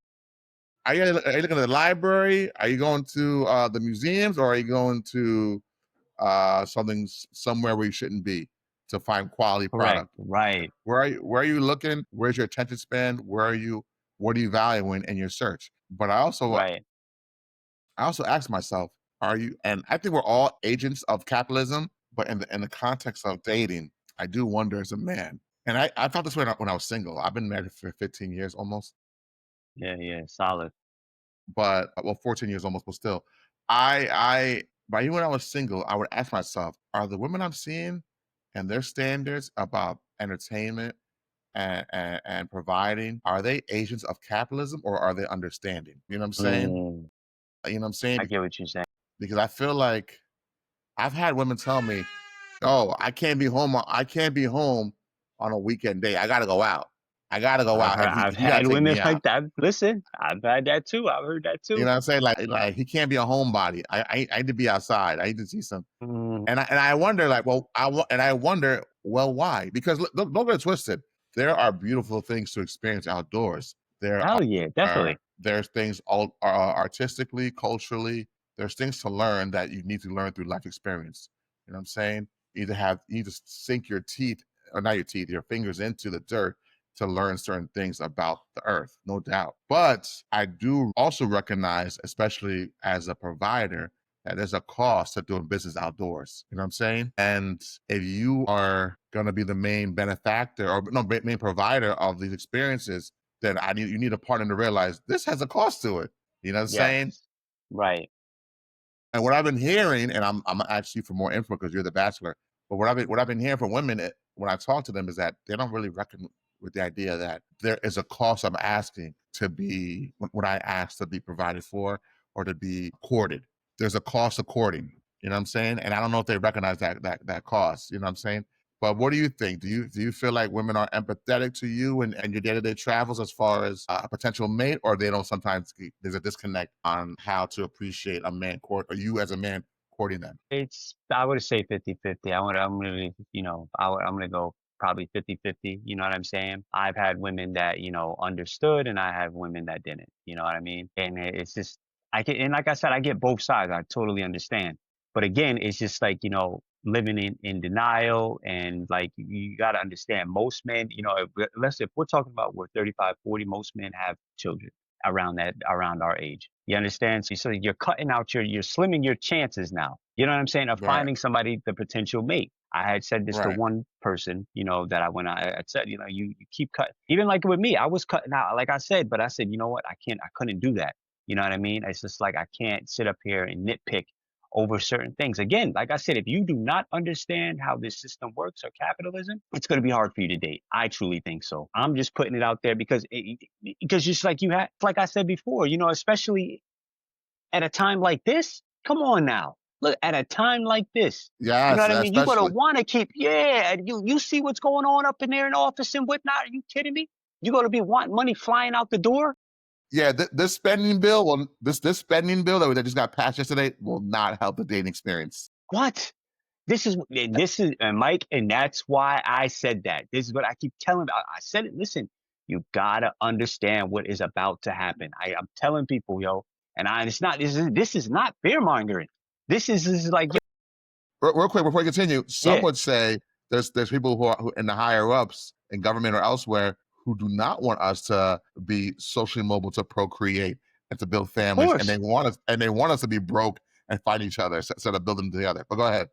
Are you looking at the library? Are you going to the museums or are you going to somewhere where you shouldn't be to find quality Correct. product? Right. Where are you looking? Where's your attention span? What are you valuing in your search? But Right. I also ask myself, are you, and I think we're all agents of capitalism, but in the context of dating, I do wonder as a man. And I felt this way when I was single. I've been married for 15 years almost, Yeah. Yeah. Solid. but well, 14 years almost, but still. I but even when I was single, I would ask myself, are the women I'm seeing and their standards about entertainment and providing, are they agents of capitalism or are they understanding? You know what I'm saying? Mm, You know what I'm saying? I get what you're saying. Because I feel like I've had women tell me, "Oh, I can't be home on a weekend day. I gotta go out. I gotta go out, and I've he gotta had take women me out." like that. Listen, I've had that too. I've heard that You too. know what I'm saying? Like he can't be a homebody. I need to be outside. I need to see some. Mm, And I wonder, like, well, I wonder, well, why? Because look, don't get it twisted. There are beautiful things to experience outdoors. There hell yeah, definitely. there's things all artistically, culturally. There's things to learn that you need to learn through life experience. You know what I'm saying? You need to sink your teeth, or not your teeth, your fingers into the dirt to learn certain things about the earth, no doubt. But I do also recognize, especially as a provider, that there's a cost to doing business outdoors. You know what I'm saying? And if you are going to be the main benefactor or no main provider of these experiences, then you need a partner to realize this has a cost to it. You know what I'm saying? Yes. Right. And what I've been hearing, and I'm asking you for more info because you're the bachelor. But what I've been hearing from women when I talk to them is that they don't really reckon with the idea that there is a cost I'm asking to be when I ask to be provided for or to be courted. There's a cost of courting. You know what I'm saying? And I don't know if they recognize that cost. You know what I'm saying? But what do you think? Do you feel like women are empathetic to you and your day to day travels as far as a potential mate, or they don't sometimes there's a disconnect on how to appreciate a man court or you as a man courting them? It's I would say 50-50. I'm gonna, you know, I'm gonna go probably 50-50. You know what I'm saying? I've had women that, you know, understood and I have women that didn't. You know what I mean? And it's just I get, and like I said, I get both sides. I totally understand. But again, it's just like, you know, living in denial and like you gotta understand most men, you know, if we're talking about we're 35, 40, most men have children around our age. You understand? So you're cutting out you're slimming your chances now. You know what I'm saying? Of Right, finding somebody, the potential mate. I had said this to right. one person, you know, that I said, you know, you keep cutting. Even like with me, I was cutting out, like I said, but I said, you know what? I couldn't do that. You know what I mean? It's just like I can't sit up here and nitpick over certain things. Again, like I said, if you do not understand how this system works or capitalism, it's going to be hard for you to date. I truly think so. I'm just putting it out there because just like you had, like I said before, you know, especially at a time like this, come on now. Look, at a time like this, you know Yes, what I mean? You're gonna especially. want to keep, yeah. And you see what's going on up in there in office and whatnot. Are you kidding me? You're gonna be wanting money flying out the door. Yeah, this spending bill will this spending bill that just got passed yesterday will not help the dating experience. What? This is Mike, and that's why I said that. This is what I keep telling. I said it. Listen, you gotta understand what is about to happen. I'm telling people, yo, and it's not. This is not fear mongering. This is like, Real quick before we continue, some yeah, would say there's people who in the higher ups in government or elsewhere who do not want us to be socially mobile to procreate. and to build Of families, and course. they want us to be broke and fight each other instead of building together. But go ahead.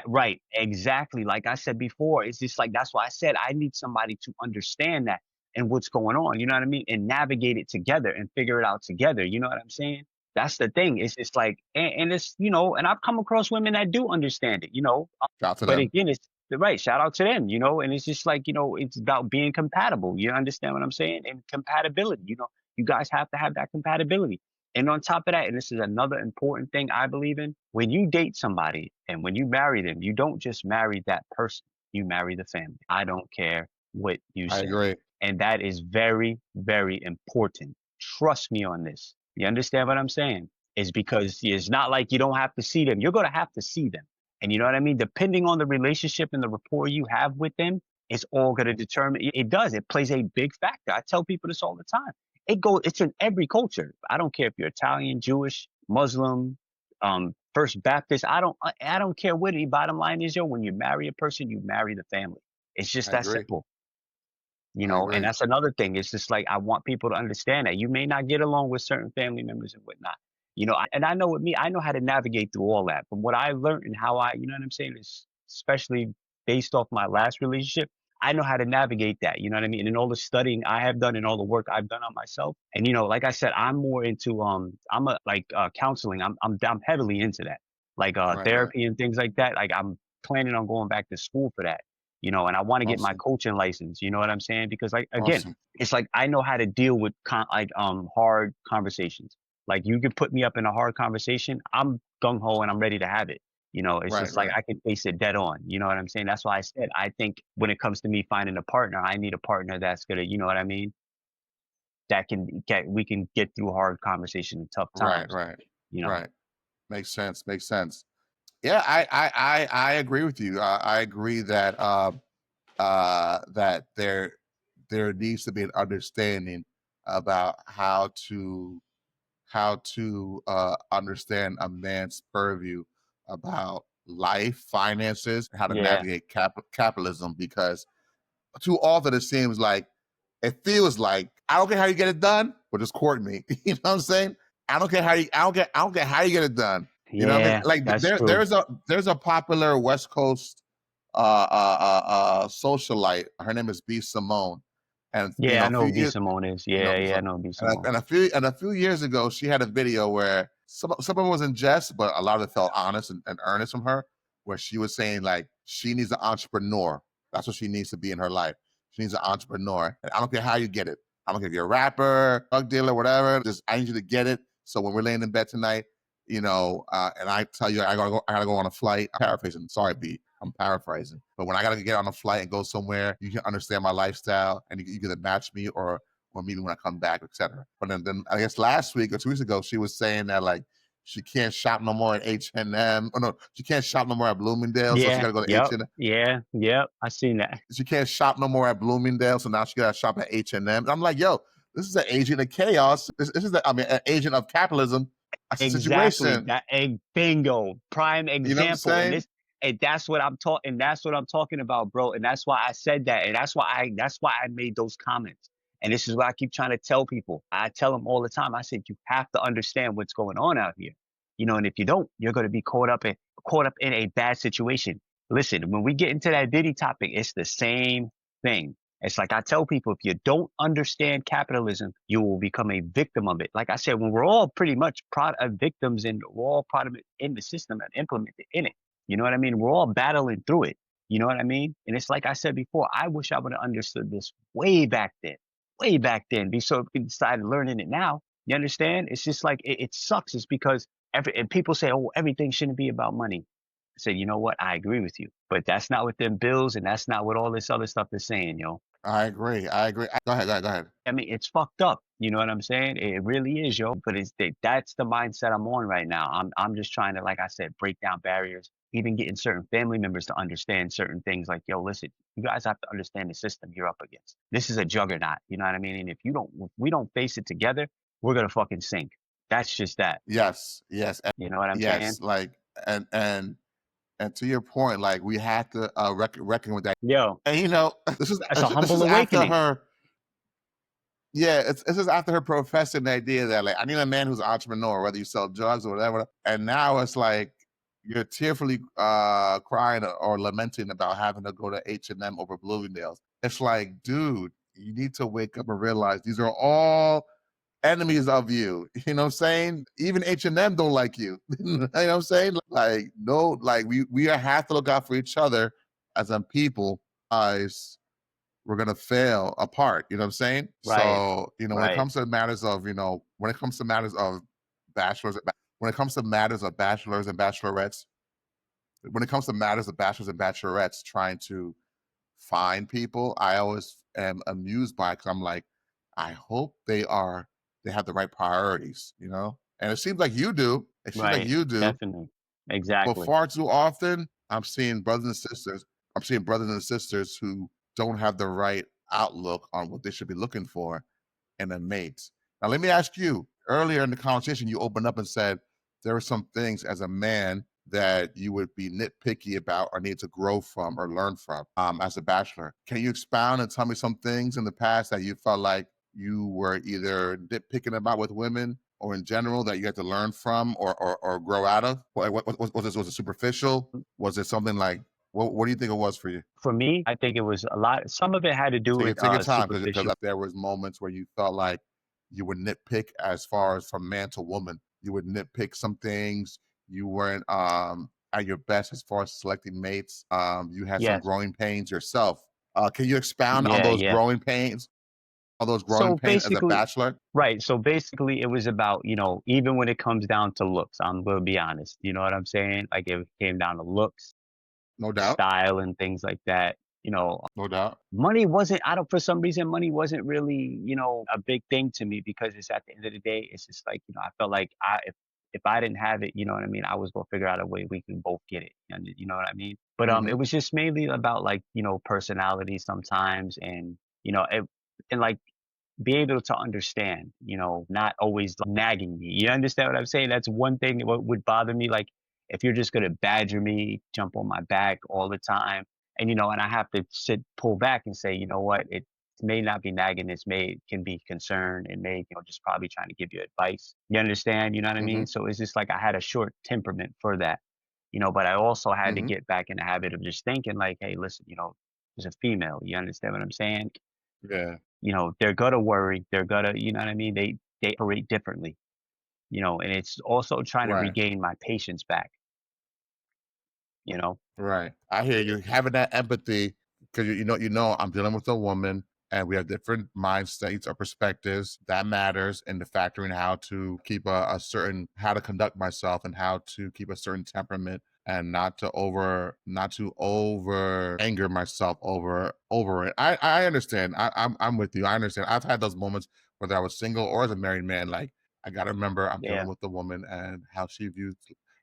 Right, exactly. Like I said before, it's just like that's why I said I need somebody to understand that and what's going on. You know what I mean? And navigate it together and figure it out together. You know what I'm saying? That's the thing. It's just like, and it's and I've come across women that do understand it. Shout out to But them. again, it's right. Shout out to them. And it's just like it's about being compatible. You understand what I'm saying? And compatibility. You guys have to have that compatibility. And on top of that, and this is another important thing I believe in, when you date somebody and when you marry them, you don't just marry that person, you marry the family. I don't care what you I say. agree. And that is very, very important. Trust me on this. You understand what I'm saying? It's because it's not like you don't have to see them. You're going to have to see them. And you know what I mean? Depending on the relationship and the rapport you have with them, it's all going to determine. It does. It plays a big factor. I tell people this all the time. It's in every culture. I don't care if you're Italian, Jewish, Muslim, First Baptist. I don't care what the bottom line is, yo. When you marry a person, you marry the family. It's just I that agree. simple. I And agree. that's another thing. It's just like I want people to understand that you may not get along with certain family members and whatnot. And I know with me, I know how to navigate through all that. From what I learned and how you know what I'm saying, is especially based off my last relationship, I know how to navigate that. You know what I mean? And in all the studying I have done and all the work I've done on myself. And like I said, I'm more into I'm a like counseling. I'm heavily into that. Like Right. Right. therapy and things like that. Like I'm planning on going back to school for that. And I want to get my Awesome. coaching license, you know what I'm saying? Because like again, Awesome. it's like I know how to deal with hard conversations. Like you can put me up in a hard conversation, I'm gung ho and I'm ready to have it. It's Right. just like Right. I can face it dead on. You know what I'm saying? That's why I said I think when it comes to me finding a partner, I need a partner that's gonna, you know what I mean? That we can get through hard conversation and tough Right. times. Right. You know. Right. Makes sense. Makes sense. Yeah, I agree with you. I agree that that there needs to be an understanding about how to understand a man's purview about life, finances, how to Yeah. navigate capitalism. Because too often it feels like I don't care how you get it done, but just court me. You know what I'm saying? I don't care how you get it done. You know what I mean? Yeah, Like that's true. there's a popular West Coast socialite. Her name is B Simone, and Yeah, I a know few who B years Simone is. you know Yeah, B yeah, I Simone, know B Simone. and a few years ago, she had a video where some of it was in jest, but a lot of it felt honest and earnest from her, where she was saying like she needs an entrepreneur. That's what she needs to be in her life. She needs an entrepreneur. And I don't care how you get it. I don't care if you're a rapper, drug dealer, whatever. Just I need you to get it. So when we're laying in bed tonight, and I tell you I gotta go on a flight. I'm paraphrasing. Sorry, B. I'm paraphrasing. But when I gotta get on a flight and go somewhere, you can understand my lifestyle and you can either match me or meet me when I come back, etc. But then I guess last week or 2 weeks ago, she was saying that like she can't shop no more at H&M. Oh no, she can't shop no more at Bloomingdale, so she Yeah, gotta go to yep, H&M. yeah, yep. I seen that. She can't shop no more at Bloomingdale, so now she gotta shop at H&M. And I'm like, yo, this is an agent of chaos. This is an agent of capitalism. That's the Exactly. situation. That a bingo. Prime You know what I'm example. saying? And that's what I'm talking about, bro. And that's why I said that. And that's why I made those comments. And this is what I keep trying to tell people. I tell them all the time. I said, you have to understand what's going on out here. And if you don't, you're going to be caught up in a bad situation. Listen, when we get into that Diddy topic, it's the same thing. It's like I tell people, if you don't understand capitalism, you will become a victim of it. Like I said, when we're all pretty much victims and we're all part of it in the system and implemented in it. You know what I mean? We're all battling through it. You know what I mean? And it's like I said before, I wish I would have understood this way back then. So if we decided learning it now, you understand? It's just like it sucks. It's because and people say, oh, everything shouldn't be about money. I said, you know what? I agree with you, but that's not what them bills and that's not what all this other stuff is saying, yo. I agree. I agree. Go ahead. Go ahead. Go ahead. I mean, it's fucked up. You know what I'm saying? It really is, yo. But that's the mindset I'm on right now. I'm just trying to, like I said, break down barriers, even getting certain family members to understand certain things. Like, yo, listen, you guys have to understand the system you're up against. This is a juggernaut. You know what I mean? And if we don't face it together, we're gonna fucking sink. That's just that. Yes. Yes. You know what I'm saying? Yes. Like and and and to your point, like we have to reckon with that. Yo, And that's a this is humble after awakening. her. yeah, it's just after her professing the idea that like I need a man who's an entrepreneur, whether you sell drugs or whatever. And now it's like you're tearfully crying or lamenting about having to go to H&M over Bloomingdale's. It's like, dude, you need to wake up and realize these are all enemies of you. You know what I'm saying? Even H&M don't like you. You know what I'm saying? Like, no, like we have to look out for each other as a people. Guys, we're gonna fail apart. You know what I'm saying? Right. So, when it Right. comes to matters of, when it comes to matters of bachelors, when it comes to matters of bachelors and bachelorettes, when it comes to matters of bachelors and bachelorettes trying to find people, I always am amused by because I'm like, I hope they have the right priorities, And it seems like you do. It seems like Right. you do. Definitely. But Exactly. far too often, I'm seeing brothers and sisters who don't have the right outlook on what they should be looking for in a mate. Now, let me ask you, earlier in the conversation, you opened up and said there are some things as a man that you would be nitpicky about or need to grow from or learn from as a bachelor. Can you expound and tell me some things in the past that you felt like you were either nitpicking about with women or in general that you had to learn from or grow out of? Was it superficial? Was it something like, what do you think it was for you? For me, I think it was a lot. Some of it had to do with Take your time because superficial. there was moments where you felt like you would nitpick as far as from man to woman. You would nitpick some things. You weren't at your best as far as selecting mates. You had some Yes. growing pains yourself. Can you expound on Yeah. those Yeah. growing pains? All those growing So pains as a basically, bachelor? right. So basically, it was about, even when it comes down to looks, I'm going to be honest. You know what I'm saying? Like it came down to looks, No doubt. style, and things like that. No doubt. Money wasn't, I don't, for some reason, money wasn't really, a big thing to me because it's at the end of the day, it's just like, I felt like if I didn't have it, you know what I mean? I was going to figure out a way we can both get it. And you know what I mean? But it Hmm. was just mainly about like, personality sometimes and like be able to understand, not always nagging me. You understand what I'm saying? That's one thing that would bother me. Like if you're just gonna badger me, jump on my back all the time, and I have to pull back and say, you know what, it may not be nagging, can be concern, it may, just probably trying to give you advice. You understand? You know what I mean? Hmm. So it's just like I had a short temperament for that, but I also had to Hmm. get back in the habit of just thinking like, hey, listen, there's a female. You understand what I'm saying? Yeah. They're gonna worry. They're gonna, you know what I mean? They operate differently, and it's also trying to Right. regain my patience back, you know? Right. I hear you. Having that empathy because you know I'm dealing with a woman and we have different mind states or perspectives. That matters in the factoring how to keep a certain how to conduct myself and how to keep a certain temperament and not to over anger myself over it. I understand. I'm with you. I understand. I've had those moments whether I was single or as a married man. Like I gotta remember I'm dealing Yeah. with a woman and how she views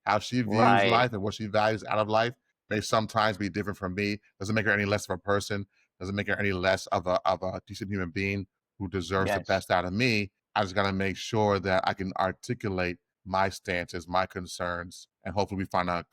Right. life and what she values out of life may sometimes be different from me. Doesn't make her any less of a person. Doesn't make her any less of a decent human being who deserves the Yes. best out of me. I just gotta make sure that I can articulate my stances, my concerns, and hopefully we find a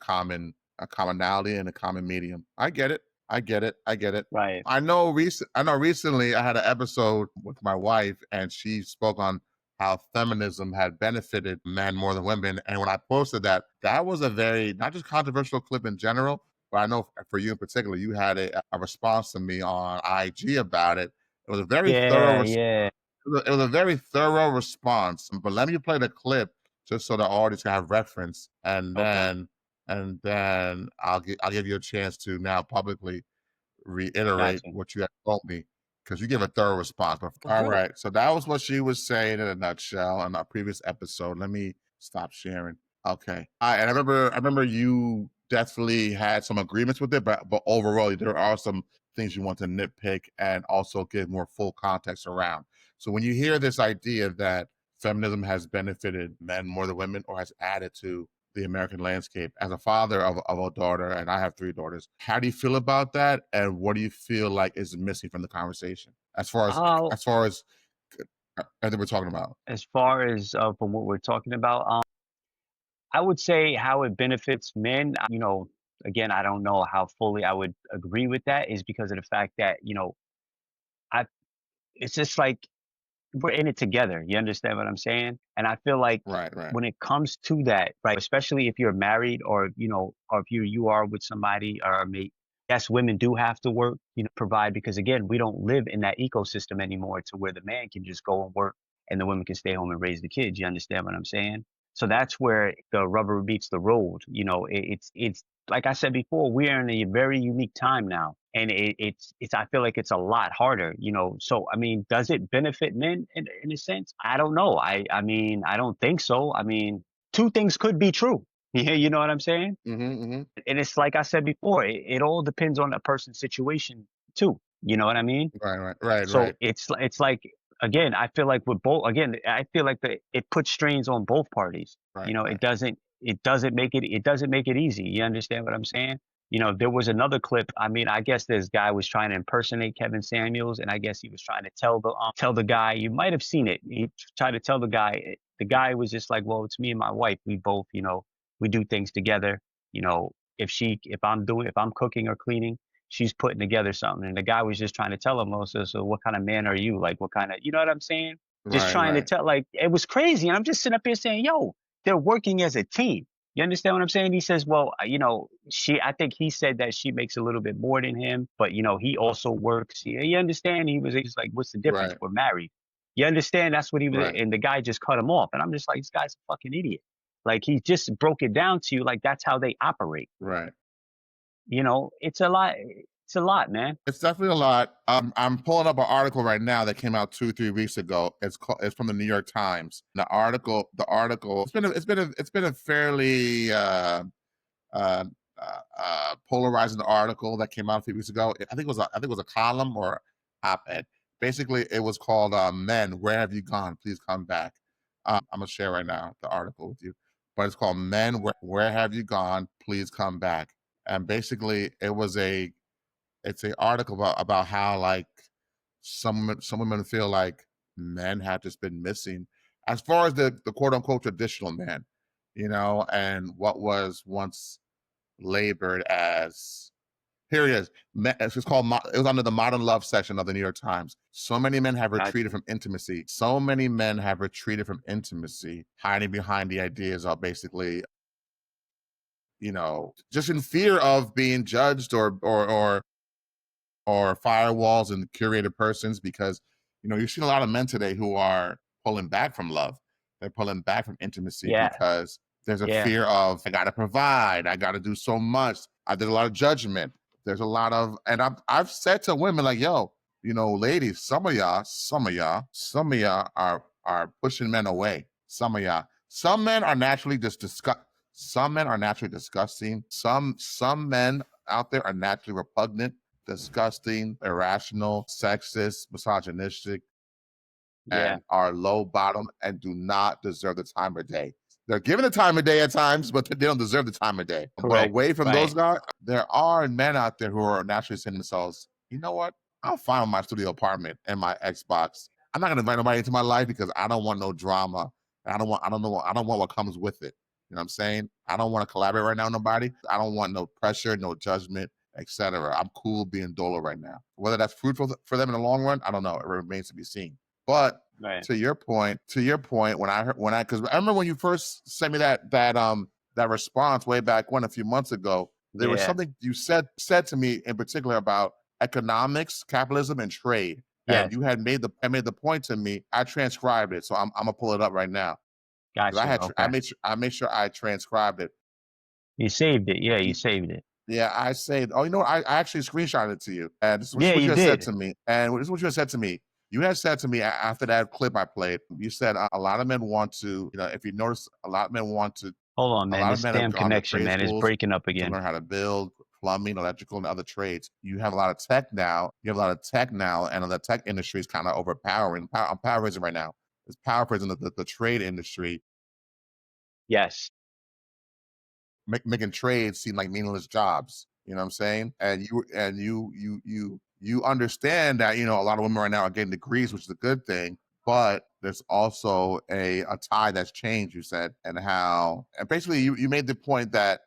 commonality and a common medium. I get it. I get it. I get it. Right. I know recently I had an episode with my wife and she spoke on how feminism had benefited men more than women. And when I posted that, that was a very not just controversial clip in general, but I know for you in particular, you had a response to me on IG about it. It was a very thorough Yeah, res- yeah. it was a very thorough response. But let me play the clip just so the audience can have reference, and Okay. then I'll give you a chance to now publicly Got reiterate you. what you had told me because you give a thorough response. But all right, so that was what she was saying in a nutshell in our previous episode. Let me stop sharing. Okay, and I remember you definitely had some agreements with it, but overall there are some things you want to nitpick and also give more full context around. So when you hear this idea that feminism has benefited men more than women or has added to the American landscape. As a father of a daughter, and I have three daughters, how do you feel about that? And what do you feel like is missing from the conversation as far as Uh, as far as everything we're talking about? as far as from what we're talking about, I would say how it benefits men, again, I don't know how fully I would agree with that is because of the fact that, I it's just like we're in it together. You understand what I'm saying? And I feel like Right, right. when it comes to that, right, especially if you're married or, or if you are with somebody or a mate, yes, women do have to work, provide because again, we don't live in that ecosystem anymore to where the man can just go and work and the women can stay home and raise the kids. You understand what I'm saying? So that's where the rubber meets the road. It's like I said before, we are in a very unique time now, and it's. I feel like it's a lot harder. So I mean, does it benefit men in a sense? I don't know. I mean, I don't think so. I mean, two things could be true. Yeah, you know what I'm saying? Mm-hmm, mm-hmm. And it's like I said before, it all depends on a person's situation too. You know what I mean? Right, right, right, So right, it's like again, I feel like with both again, I feel like it puts strains on both parties. right, It right, doesn't make it easy. You understand what I'm saying? There was another clip. I mean, I guess this guy was trying to impersonate Kevin Samuels, and I guess he was trying to tell the guy. You might have seen it. He tried to tell the guy. The guy was just like, "Well, it's me and my wife. We both, we do things together. If I'm cooking or cleaning." She's putting together something. And the guy was just trying to tell him, so what kind of man are you? Like, what kind of, you know what I'm saying? Just right, trying to right, tell, like, it was crazy. And I'm just sitting up here saying, yo, they're working as a team. You understand what I'm saying? He says, well, I think he said that she makes a little bit more than him, but, he also works. You understand? He's like, what's the difference? right, We're married. You understand? That's what he was. right, And the guy just cut him off. And I'm just like, this guy's a fucking idiot. Like, he just broke it down to you. Like, that's how they operate. right. It's a lot. It's a lot, man. It's definitely a lot. I'm pulling up an article right now that came out 2, 3 weeks ago. It's from the New York Times. The article. It's been a fairly uh, polarizing article that came out a few weeks ago. I think it was a column or op-ed. Basically, it was called "Men, Where Have You Gone? Please Come Back." I'm gonna share right now the article with you, but it's called "Men, Where Have You Gone? Please Come Back." And basically, it's a article about how like some women feel like men have just been missing as far as the quote unquote traditional man, and what was once labored as here it is. It's just called. It was under the modern love section of the New York Times. So many men have Got retreated you. from intimacy. So many men have retreated from intimacy, hiding behind the ideas of basically, just in fear of being judged or firewalls and curated persons because you've seen a lot of men today who are pulling back from love. They're pulling back from intimacy Yeah. because there's a Yeah. fear of I got to provide, I got to do so much. There's a lot of judgment. There's a lot of, and I've said to women like, yo, ladies, some of y'all are pushing men away. Some men are naturally just Some men are naturally disgusting. Some men out there are naturally repugnant, disgusting, irrational, sexist, misogynistic, Yeah. and are low bottom and do not deserve the time of day. They're given the time of day at times, but they don't deserve the time of day. But Correct. away from those Right. guys, there are men out there who are naturally saying to themselves, you know what? I'm fine with my studio apartment and my Xbox. I'm not gonna invite nobody into my life because I don't want no drama. I don't want what comes with it. You know what I'm saying? I don't want to collaborate right now with nobody. I don't want no pressure, no judgment, etc. I'm cool being dolo right now. Whether that's fruitful for them in the long run, I don't know. It remains to be seen. But Right. to your point, because I remember when you first sent me that response way back when a few months ago, there was Yeah. something you said to me in particular about economics, capitalism, and trade. And Yes. you had made the point to me. I transcribed it, so I'm gonna pull it up right now because Got you. Okay. I made sure I transcribed it. You saved it. Yeah, you saved it. Yeah, I said, oh, I actually screenshotted it to you. And this is Yeah, what you you had said did. to me. And this is what you had said to me. You had said to me after that clip I played, you said a lot of men want to, if you notice, Hold on, a man. lot of This men have damn gone to connection, trade man, is schools breaking up to again. learn how to build plumbing, electrical, and other trades. You have a lot of tech now. And the tech industry is kind of overpowering. I'm paraphrasing right now. It's paraphrasing the trade industry Yes. making trades seem like meaningless jobs. You know what I'm saying? And you understand that a lot of women right now are getting degrees, which is a good thing. But there's also a tide that's changed. You said, and basically you made the point that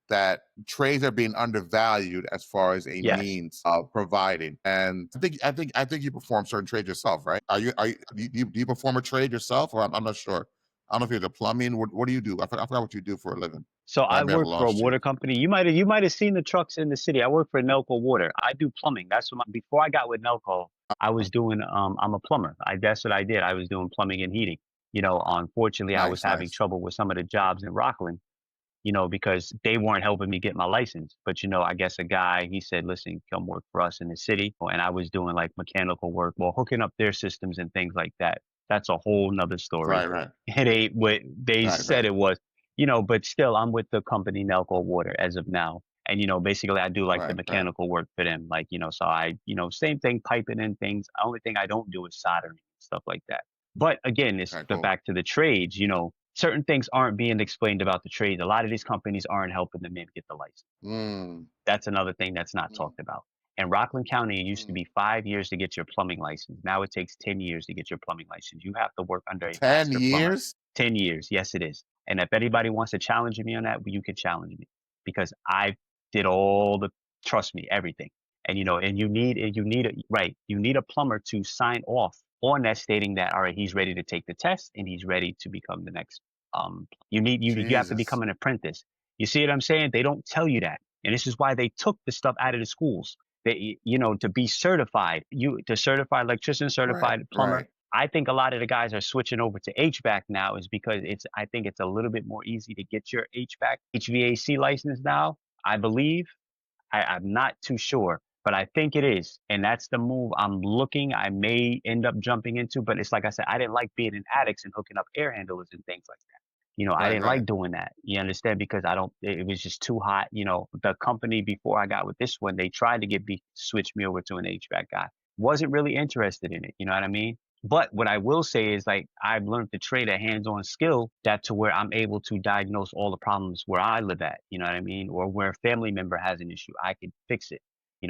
that trades are being undervalued as far as a Yes. means of providing. And I think you perform certain trades yourself, right? Do you perform a trade yourself, or I'm not sure. I don't know if you're the plumbing. What do you do? I forgot what you do for a living. So Or I I may have work for a lost you. water company. You might have seen the trucks in the city. I work for Nelco Water. I do plumbing. That's what before I got with Nelco, I was doing I'm a plumber. That's what I did. I was doing plumbing and heating. Unfortunately I was Nice, having nice. trouble with some of the jobs in Rockland, because they weren't helping me get my license. But I guess a guy, he said, listen, come work for us in the city. And I was doing like mechanical work, well, hooking up their systems and things like that. That's a whole nother story. Right, right, It ain't what they right, said right, it was, but still I'm with the company Nelco Water as of now. And basically I do like the right, right. mechanical work for them. Like, so same thing, piping in things. The only thing I don't do is soldering, stuff like that. But again, it's Okay, the cool. back to the trades, certain things aren't being explained about the trades. A lot of these companies aren't helping the men get the license. Mm, That's another thing that's not mm, talked about. In Rockland County, it used to mm. be 5 years to get your plumbing license. Now it takes 10 years to get your plumbing license. You have to work under a 10 master plumber. years? 10 years. Yes, it is. And if anybody wants to challenge me on that, well, you can challenge me because I did trust me, everything. And you need a plumber to sign off on that stating that, all right, he's ready to take the test and he's ready to become the next, you have to become Jesus. an apprentice. You see what I'm saying? They don't tell you that. And this is why they took the stuff out of the schools. To be certified, to certify electrician, Right, certified plumber. right. I think a lot of the guys are switching over to HVAC now is because I think it's a little bit more easy to get your HVAC license now. I believe. I'm not too sure, but I think it is. And that's the move I'm looking. I may end up jumping into, but it's like I said, I didn't like being in attics and hooking up air handlers and things like that. I Right, didn't right. like doing that. You understand? Because it was just too hot. The company before I got with this one, they tried to switch me over to an HVAC guy. Wasn't really interested in it. You know what I mean? But what I will say is like I've learned to trade a hands-on skill that to where I'm able to diagnose all the problems where I live at, you know what I mean? Or where a family member has an issue, I can fix it.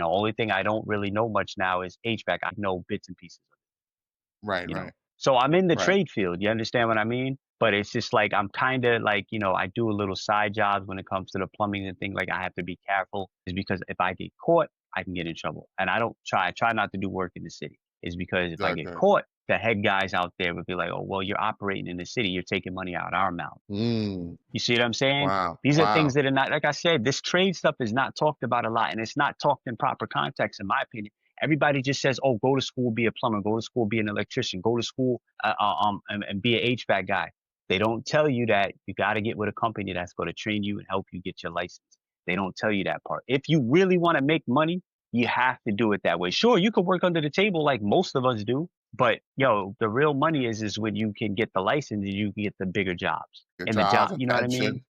Only thing I don't really know much now is HVAC. I know bits and pieces of Right, it, right, So I'm in the right. trade field. You understand what I mean? But it's just like I'm kind of like, I do a little side jobs when it comes to the plumbing and things like I have to be careful is because if I get caught, I can get in trouble. And I try not to do work in the city. Is because if I Good, get good. caught, the head guys out there would be like, oh, well, you're operating in the city. You're taking money out of our mouth. Mm, You see what I'm saying? wow, These are things wow. that are not, like I said, this trade stuff is not talked about a lot and it's not talked in proper context, in my opinion. Everybody just says, oh, go to school, be a plumber, go to school, be an electrician, go to school, and be an HVAC guy. They don't tell you that you got to get with a company that's going to train you and help you get your license. They don't tell you that part. If you really want to make money, you have to do it that way. Sure, you could work under the table like most of us do, but the real money is when you can get the license and you can get the bigger jobs. Good And the jobs job, and you know what I mean? pension.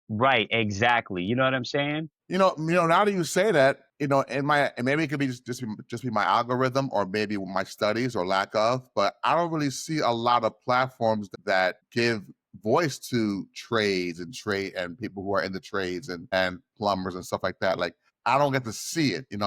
Right, exactly. You know what I'm saying? Now that you say that, and maybe it could be just be my algorithm or maybe my studies or lack of, but I don't really see a lot of platforms that give voice to trades and trade and people who are in the trades and plumbers and stuff like that. Like I don't get to see it, in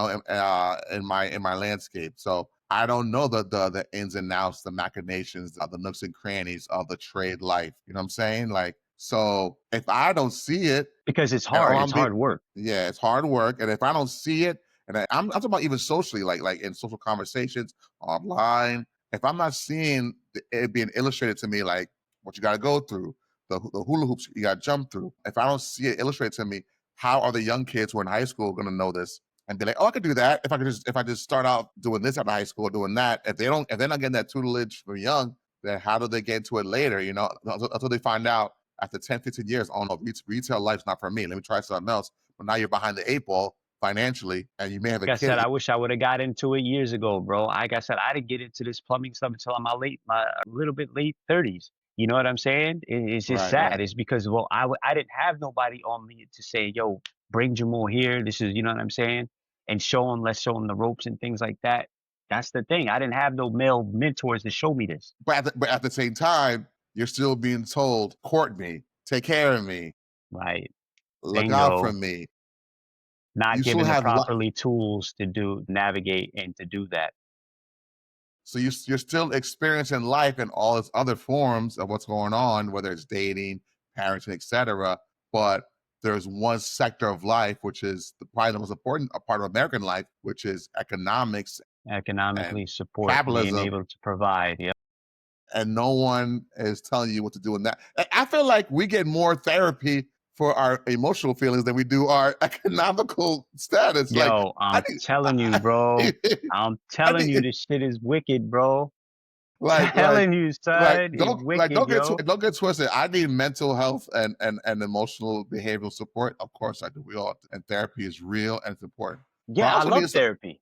my landscape. So I don't know the ins and outs, the machinations, the nooks and crannies of the trade life. You know what I'm saying? Like, so if I don't see it, Because it's or hard. It's hard work. yeah, it's hard work. And if I don't see it, and I'm talking about even socially, like in social conversations online, if I'm not seeing it being illustrated to me, like what you got to go through, the hula hoops you got to jump through. If I don't see it illustrated to me, how are the young kids who are in high school going to know this and be like, oh, I could do that if I just start out doing this out of high school, doing that. If they're not getting that tutelage from young, then how do they get into it later? Until they find out after 10, 15 years, oh no, retail life's not for me. Let me try something else. But now you're behind the eight ball financially, and you may have a Like I said, kid. I wish I would have got into it years ago, bro. Like I said, I didn't get into this plumbing stuff until I'm my a little bit late 30s. You know what I'm saying? It's just Right, sad. right, It's because, well, I didn't have nobody on me to say, yo, bring Jamal here. This is, you know what I'm saying? And let's show him the ropes and things like that. That's the thing. I didn't have no male mentors to show me this. but at the same time, you're still being told, court me, take care of me, Right. look out for Bingo. me. Not You still given the have properly tools to navigate and to do that. so you're still experiencing life in all its other forms of what's going on, whether it's dating, parenting, etc. But there's one sector of life, which is probably the most important part of American life, which is economics and Economically support, being capitalism, able to provide. Yeah. and no one is telling you what to do in that. I feel like we get more therapy for our emotional feelings than we do our economical status. Like Yo, I I'm need, telling you, bro. I'm I telling you, need, this shit is wicked, bro. like, like, Telling you, son, it's wicked, yo. don't get twisted. I need mental health and emotional behavioral support. Of course, I do. We all, and therapy is real and it's important. But I Yeah, I also love need, therapy.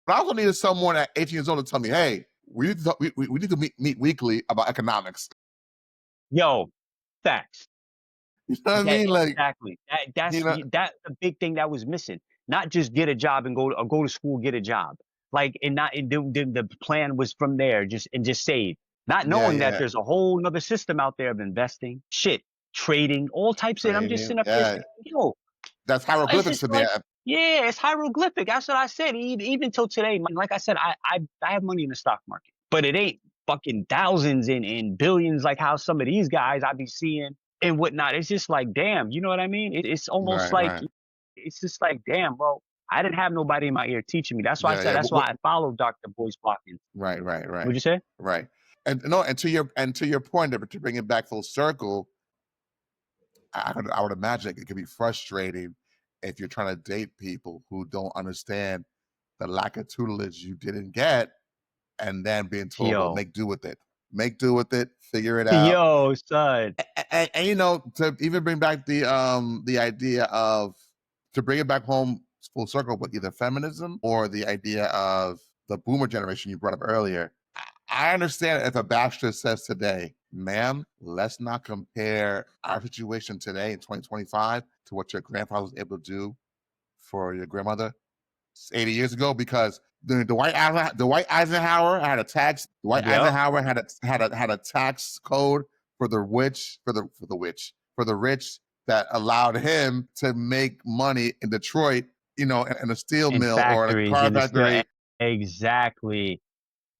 but I also needed someone at 18 years old to tell me, hey, we need to we need to meet weekly about economics. Yo, facts. You know what I Yeah, mean? Like, exactly. you know, That's the big thing that was missing. Not just get a job and go to school, get a job. Like, and not and the plan was from there, just save. Not yeah, knowing that yeah, there's a whole nother system out there of investing, shit, trading, all types of. I'm just training, sitting up here yeah. saying, yo, That's it's hieroglyphics just to me. like, yeah, it's hieroglyphic. That's what I said. Even till today, like I said, I have money in the stock market, but it ain't fucking thousands and billions like how some of these guys I be seeing and whatnot. It's just like, damn, you know what I mean? It's almost Right, like, right. it's just like, damn, bro. I didn't have nobody in my ear teaching me. That's why I Yeah, said, yeah. that's why I follow Dr. Boyce Watkins. Right, right, What'd right, you say? right. And no, and to your point, to bring it back full circle, I would imagine it could be frustrating if you're trying to date people who don't understand the lack of tutelage you didn't get, and then being told, "Well, Yo, make do with it, figure it out." yo, son. And you know, to even bring back the idea of, to bring it back home full circle with either feminism or the idea of the boomer generation you brought up earlier. I understand if a bachelor says today, ma'am, let's not compare our situation today in 2025 to what your grandfather was able to do for your grandmother 80 years ago, because Dwight Eisenhower had a tax. Dwight Yep. Eisenhower had a tax code for the for the rich that allowed him to make money in Detroit, you know, in a steel In mill or in a factories, car in the steel. factory, Exactly.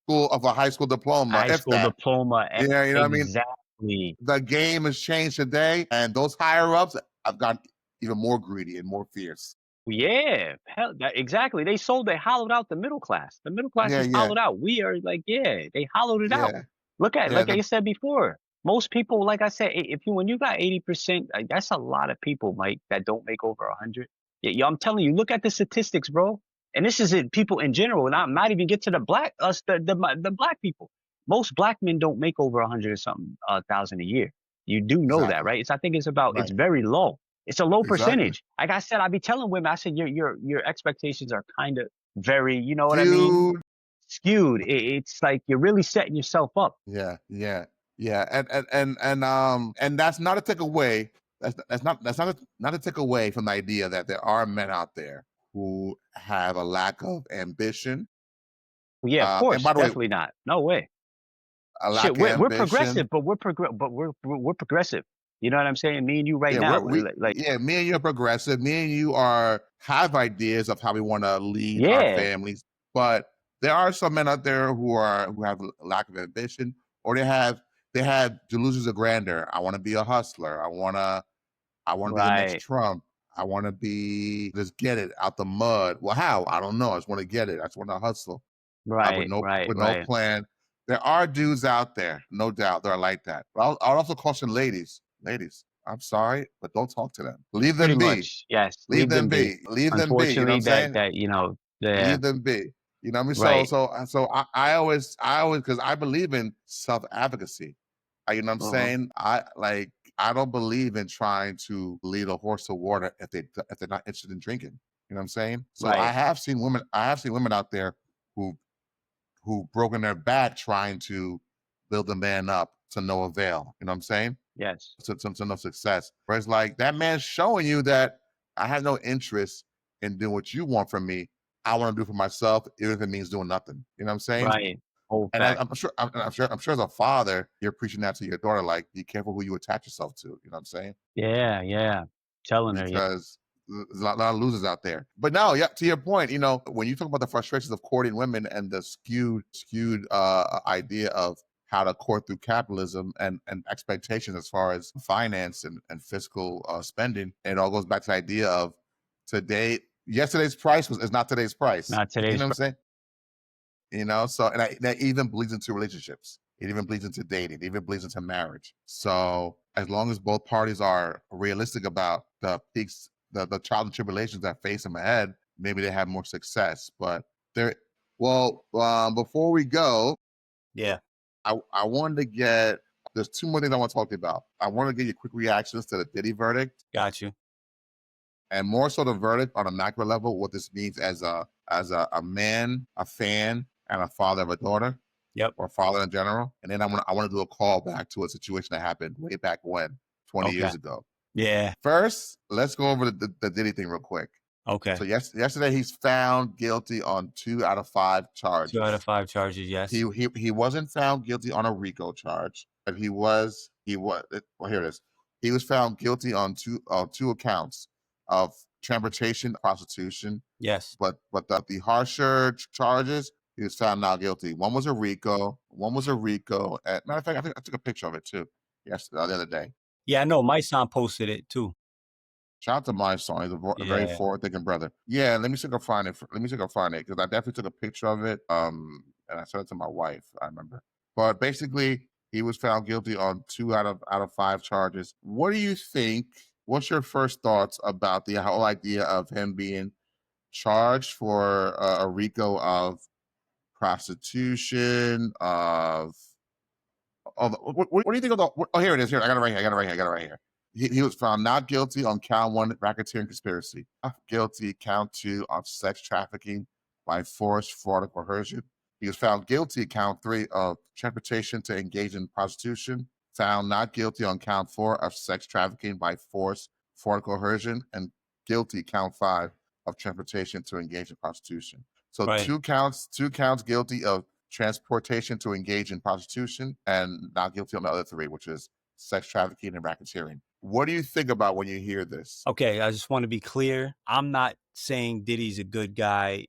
school of a high school diploma, High if school that. diploma. Yeah, you know what I mean? Exactly. The game has changed today, and those higher ups have got even more greedy and more fierce. Yeah, hell, exactly. They hollowed out the middle class. The middle class Yeah, is yeah, hollowed out. We are like, yeah, they hollowed it out. yeah, yeah. Like I said before, most people, like I said, if you when you got 80%, like, that's a lot of people, Mike, that don't make over 100. Yeah, I'm telling you, look at the statistics, bro. And this is it, people in general. Not even get to the black us, the black people. Most black men don't make over 100 or something thousand a year. You do know that, Exactly. right? I think it's Right. very low. It's a low Exactly. percentage. Like I said, I be telling women, I said, your expectations are kind of very, you know what I mean? Dude. Skewed. It's like you're really setting yourself up. Yeah, yeah, yeah. And that's not a take away. Not a take away from the idea that there are men out there who have a lack of ambition. Well, yeah, of And course, by the way, definitely not. No way. a Shit, lack of we're ambition. progressive, but we're progressive. You know what I'm saying? Me and you right Yeah, now, yeah, me and you are progressive. Me and you are have ideas of how we want to lead our yeah, families, but there are some men out there who have a lack of ambition, or they have delusions of grandeur. I want to be a hustler. I want to be the next right, Trump. I want to be just get it out the mud. Well, how? I don't know. I just want to get it. I just want to hustle right, right, with no right, plan. There are dudes out there, no doubt, that are like that. But I'll also caution ladies. Ladies, I'm sorry, but don't talk to them. Leave pretty them be. much. Yes, Leave leave them them be. be. Leave them be. You know what Unfortunately, I'm saying? yeah, Leave them be. You know what I mean? right, I always, because I believe in self advocacy. You know what I'm uh-huh, saying? I don't believe in trying to lead a horse to water if they're not interested in drinking. You know what I'm saying? So right, I have seen women out there who broken their back trying to build a man up to no avail. You know what I'm saying? yes, To no success. Whereas like that man's showing you that I have no interest in doing what you want from me. I want to do for myself, even if it means doing nothing. You know what I'm saying? right. Whole And fact. I'm sure as a father, you're preaching that to your daughter, like, be careful who you attach yourself to. You know what I'm saying? Yeah, yeah. Telling her, yeah, Because there's a lot of losers out there. But no, yeah, to your point, you know, when you talk about the frustrations of courting women and the skewed idea of how to court through capitalism and expectations as far as finance and fiscal spending. And it all goes back to the idea of yesterday's price is not today's price. Not You know today's. what I'm saying? So that even bleeds into relationships. It even bleeds into dating. It even bleeds into marriage. So as long as both parties are realistic about the peaks, the trials and tribulations that face them ahead, maybe they have more success. But before we go, Yeah, I wanted to get. There's two more things I want to talk to you about. I want to give you quick reactions to the Diddy verdict, got you. and more so the verdict on a macro level, what this means as a man, a fan, and a father of a daughter, Yep. or father in general. And then I want to do a call back to a situation that happened way back when, 20 Okay. years ago. Yeah. First, let's go over the Diddy thing real quick. Okay. So yesterday he's found guilty on 2 out of 5 charges. 2 out of 5 charges. Yes. He wasn't found guilty on a RICO charge, but well, here it is. He was found guilty on two accounts of transportation, prostitution. Yes. But the harsher charges, he was found not guilty. One was a RICO. Matter of fact, I think I took a picture of it too. Yes, the other day. Yeah, I know. My son posted it too. Shout out to my son. He's a very Yeah. forward-thinking brother. Yeah, let me see if I can find it. Let me see if I can find it, because I definitely took a picture of it. And I sent it to my wife. I remember. But basically, he was found guilty on 2 out of 5 charges. What do you think? What's your first thoughts about the whole idea of him being charged for a RICO of prostitution, what do you think of the? Oh, here it is. Here, I got it right here. I got it right here. He was found not guilty on count 1, racketeering conspiracy. Not guilty count 2 on sex trafficking by force, fraud, or coercion. He was found guilty count 3 of transportation to engage in prostitution. Found not guilty on count 4 of sex trafficking by force, fraud, or coercion, and guilty count 5 of transportation to engage in prostitution. So Right. two counts guilty of transportation to engage in prostitution, and not guilty on the other 3, which is sex trafficking and racketeering. What do you think about when you hear this? Okay. I just want to be clear. I'm not saying Diddy's a good guy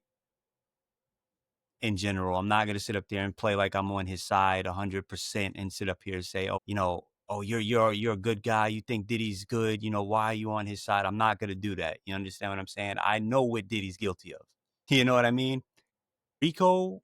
in general. I'm not going to sit up there and play like I'm on his side 100% and sit up here and say, oh, you're a good guy. You think Diddy's good. Why are you on his side? I'm not going to do that. You understand what I'm saying? I know what Diddy's guilty of. You know what I mean? RICO,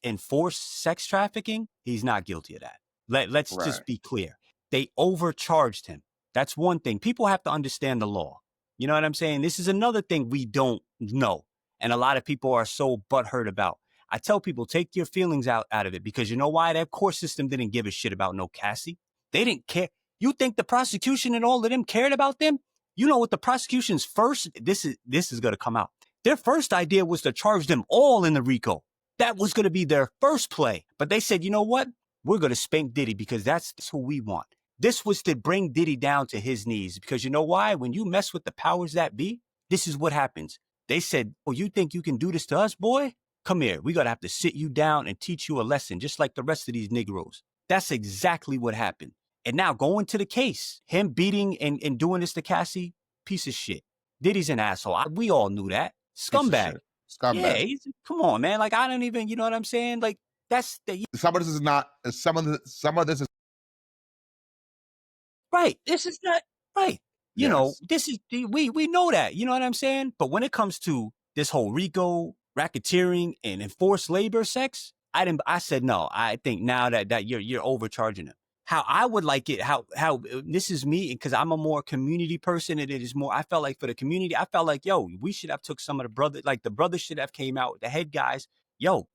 enforced sex trafficking, he's not guilty of that. Let's Right. just be clear. They overcharged him. That's one thing. People have to understand the law. You know what I'm saying? This is another thing we don't know. And a lot of people are so butthurt about. I tell people, take your feelings out of it, because you know why? That court system didn't give a shit about no Cassie. They didn't care. You think the prosecution and all of them cared about them? You know what the prosecution's first, this is going to come out. Their first idea was to charge them all in the RICO. That was going to be their first play. But they said, you know what? We're going to spank Diddy because that's who we want. This was to bring Diddy down to his knees, because you know why? When you mess with the powers that be, this is what happens. They said, oh, you think you can do this to us, boy? Come here. We got to have to sit you down and teach you a lesson, just like the rest of these Negroes. That's exactly what happened. And now going to the case, him beating and doing this to Cassie, piece of shit. Diddy's an asshole. We all knew that. Scumbag. Yeah, come on, man. Like, I don't even, you know what I'm saying? Like, that's the. Some of this is not. Some of this is Right. This is not right. yes. This is we know that. You know what I'm saying? But when it comes to this whole RICO, racketeering, and enforced labor sex, I said no. I think now that you're overcharging them. How I would like it, how this is me, because I'm a more community person, and it is more. I felt like for the community, I felt like, yo, we should have took some of the brothers should have came out, the head guys,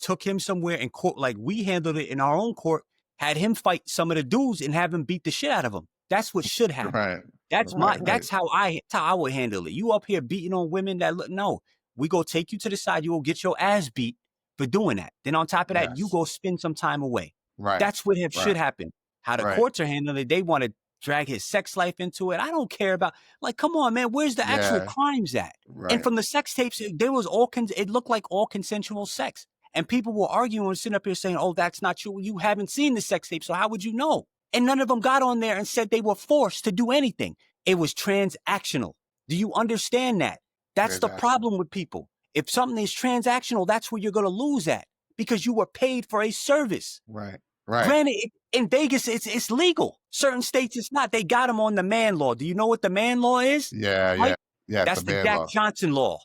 took him somewhere in court, like we handled it in our own court, had him fight some of the dudes and have him beat the shit out of him. That's what should happen. Right. That's Right. that's how I would handle it. You up here beating on women that look, no, we go take you to the side. You will get your ass beat for doing that. Then on top of that, you Yes. go spend some time away. Right. That's what Right. should happen. How the Right. courts are handling it, they want to drag his sex life into it. I don't care about, like, come on, man, where's the actual Yeah. crimes at? Right. And from the sex tapes, there was it looked like all consensual sex. And people were arguing and sitting up here saying, oh, that's not true. You haven't seen the sex tape, so how would you know? And none of them got on there and said they were forced to do anything. It was transactional. Do you understand that? That's the problem with people. If something is transactional, that's where you're going to lose at, because you were paid for a service. Right. Right. Granted, in Vegas, it's legal. Certain states, it's not. They got them on the man law. Do you know what the man law is? Yeah, yeah. Right? Yes, the That's the man Jack law. Johnson law.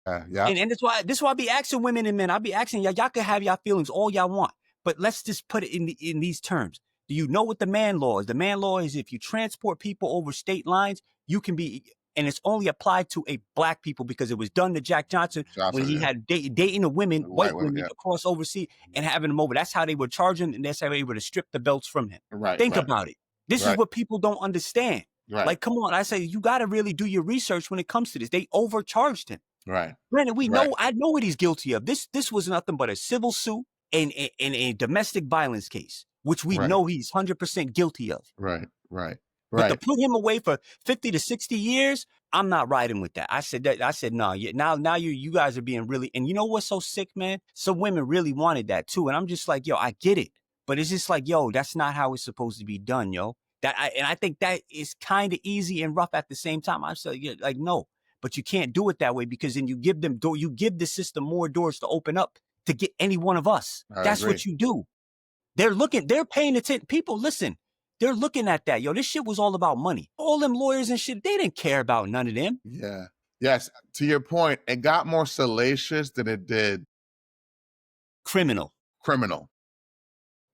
Yep. And this why I be asking women and men. I be asking y'all can have y'all feelings all y'all want, but let's just put it in these terms. Do you know what the man law is? The man law is if you transport people over state lines, you can be, and it's only applied to a black people because it was done to Jack Johnson when Johnson, he yeah. had dating the women, White white women, women yeah. across overseas and having them over. That's how they were charging, and that's how they were to strip the belts from him. Right, Think right, about it. This is right, what people don't understand. right, Like, come on, I say you got to really do your research when it comes to this. They overcharged him. right, Granted, right, I know what he's guilty of. This was nothing but a civil suit and a domestic violence case, which we right, know he's 100% guilty of. right, right, But to right. put him away for 50 to 60 years, I'm not riding with that. I said, no, now you guys are being really, and you know what's so sick, man? Some women really wanted that too. And I'm just like, yo, I get it. But it's just like, yo, that's not how it's supposed to be done, yo. And I think that is kind of easy and rough at the same time. I'm saying, yeah, like, no, but you can't do it that way because then you give you give the system more doors to open up to get any one of us. I That's agree. what you do. They're paying attention. People, listen, they're looking at that. Yo, this shit was all about money. All them lawyers and shit, they didn't care about none of them. Yeah. Yes. To your point, it got more salacious than it did Criminal. criminal.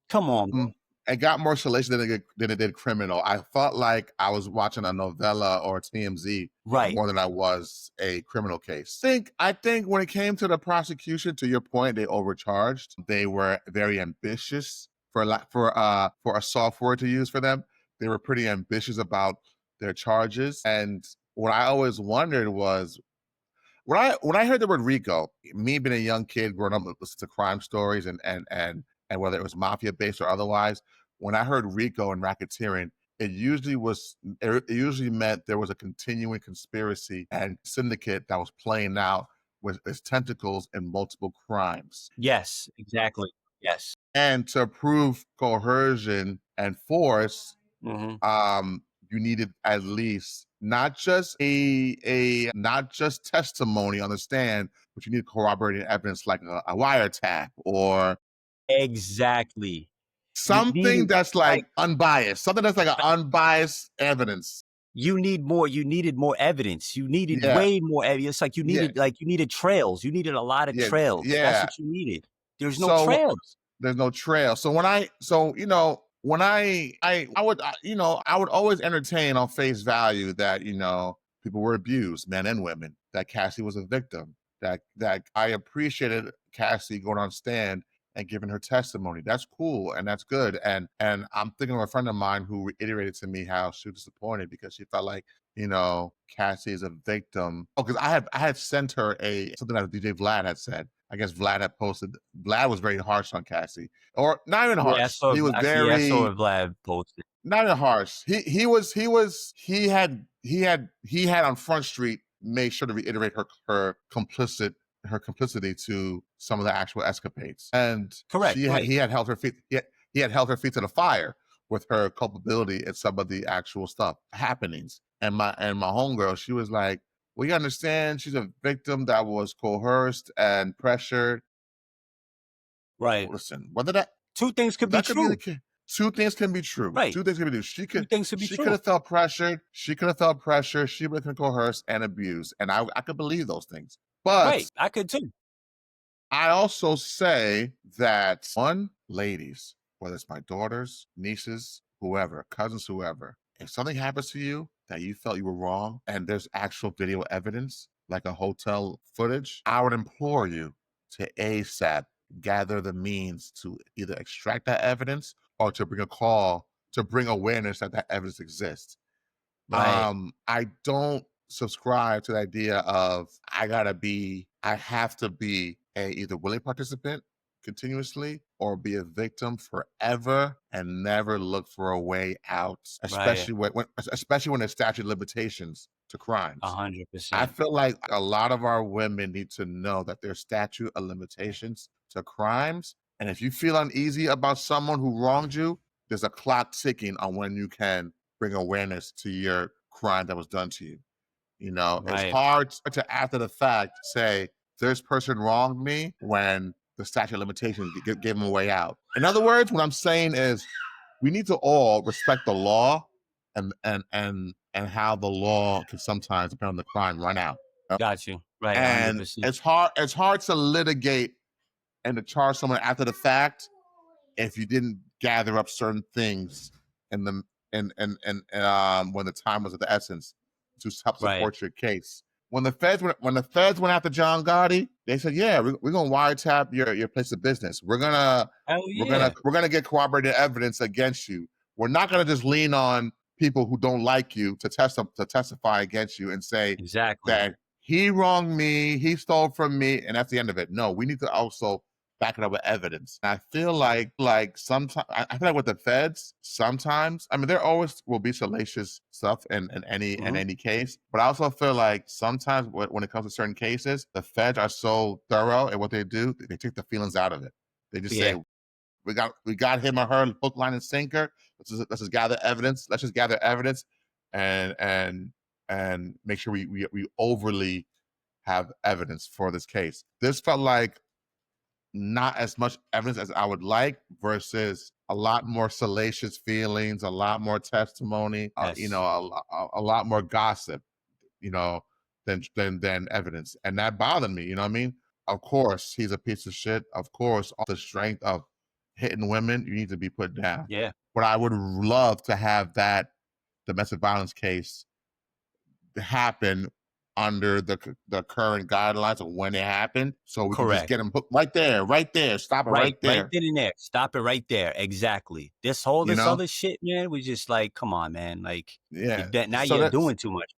Come on, bro. Mm. It got more salacious than it did criminal. I felt like I was watching a novella or TMZ Right. more than I was a criminal case. I think when it came to the prosecution, to your point, they overcharged. They were very ambitious for a software to use for them. They were pretty ambitious about their charges. And what I always wondered was when I heard the word Rico, me being a young kid growing up listening to crime stories and whether it was mafia based or otherwise, when I heard Rico and racketeering, it usually meant there was a continuing conspiracy and syndicate that was playing out with its tentacles in multiple crimes. Yes, exactly. Yes. And to prove coercion and force, Hmm. you needed at least not just not just testimony on the stand, but you need corroborating evidence like a wiretap or Exactly. You something needed that's like like unbiased, something that's like an unbiased evidence. you needed more evidence. You needed Yeah, way more evidence. It's yeah, like you needed trails. You needed a lot of yeah, trails. That's yeah. what you needed. There's no So trails. there's no trail. So when I would I would always entertain on face value that people were abused, men and women, that Cassie was a victim, that I appreciated Cassie going on stand and giving her testimony. That's cool and that's good. And I'm thinking of a friend of mine who reiterated to me how she was disappointed because she felt like Cassie is a victim. Oh, because I had sent her something that DJ Vlad had said. I guess Vlad had posted. Vlad was very harsh on Cassie, or not even Yeah, I harsh. saw He was actually, yeah, I saw very Vlad posted. not even harsh. He had on Front Street made sure to reiterate her complicity to some of the actual escapades, and Correct, right. he had held her feet. He had held her feet to the fire with her culpability in some of the actual stuff happenings. And my homegirl, she was like, "Well, you understand, she's a victim that was coerced and pressured." Right. Listen, whether that Two things could be that could be the true. case. Two things can be true. Right. Two things can be true. Two things could be She could true. have felt pressured. She could have felt pressure. She would have been coerced and abused. And I could believe those things. But Right. I could too. I also say that one, ladies, whether it's my daughters, nieces, whoever, cousins, whoever, if something happens to you that you felt you were wrong and there's actual video evidence, like a hotel footage, I would implore you to ASAP gather the means to either extract that evidence or to bring awareness that evidence exists. Right. I don't subscribe to the idea of I have to be a either willing participant continuously or be a victim forever and never look for a way out, Right. especially when there's statute of limitations to A crimes. hundred I percent. feel like a lot of our women need to know that there's statute of limitations to crimes. And if you feel uneasy about someone who wronged you, there's a clock ticking on when you can bring awareness to your crime that was done to you. It's Right. hard to after the fact say this person wronged me when the statute of limitations gave them a way out. In other words, what I'm saying is we need to all respect the law and how the law can sometimes, depending on the crime, run out. Got you. Right. And 100%. it's hard to litigate and to charge someone after the fact if you didn't gather up certain things in the when the time was of the essence to help Right. support your case. When the feds went after John Gotti, they said, "Yeah, we're gonna wiretap your place of business. We're gonna Hell we're gonna yeah. we're gonna get corroborated evidence against you. We're not gonna just lean on people who don't like you to testify against you and say Exactly. that he wronged me, he stole from me, and that's the end of it. No, we need to also back it up with evidence. I feel like sometimes I feel like with the feds, sometimes I mean there always will be salacious stuff in Hmm. any case, but I also feel like sometimes when it comes to certain cases, the feds are so thorough at what they do, they take the feelings out of it. They just say Yeah. we got him or her hook, line, and sinker. Let's just gather evidence. Let's just gather evidence and make sure we overly have evidence for this case. This felt like not as much evidence as I would like versus a lot more salacious feelings, a lot more testimony, Yes. a lot more gossip, you know, than evidence. And that bothered me, you know what I mean? Of course, he's a piece of shit. Of course, all the strength of hitting women, you need to be put down. Yeah. But I would love to have that domestic violence case happen under the current guidelines of when it happened, so we can just Correct. get them hooked right there, stop it Right. right Right there. then and there. Stop it right there. Exactly. You This know? other shit, man, was just like, come on, man. Like Yeah. now So you're that's doing too much.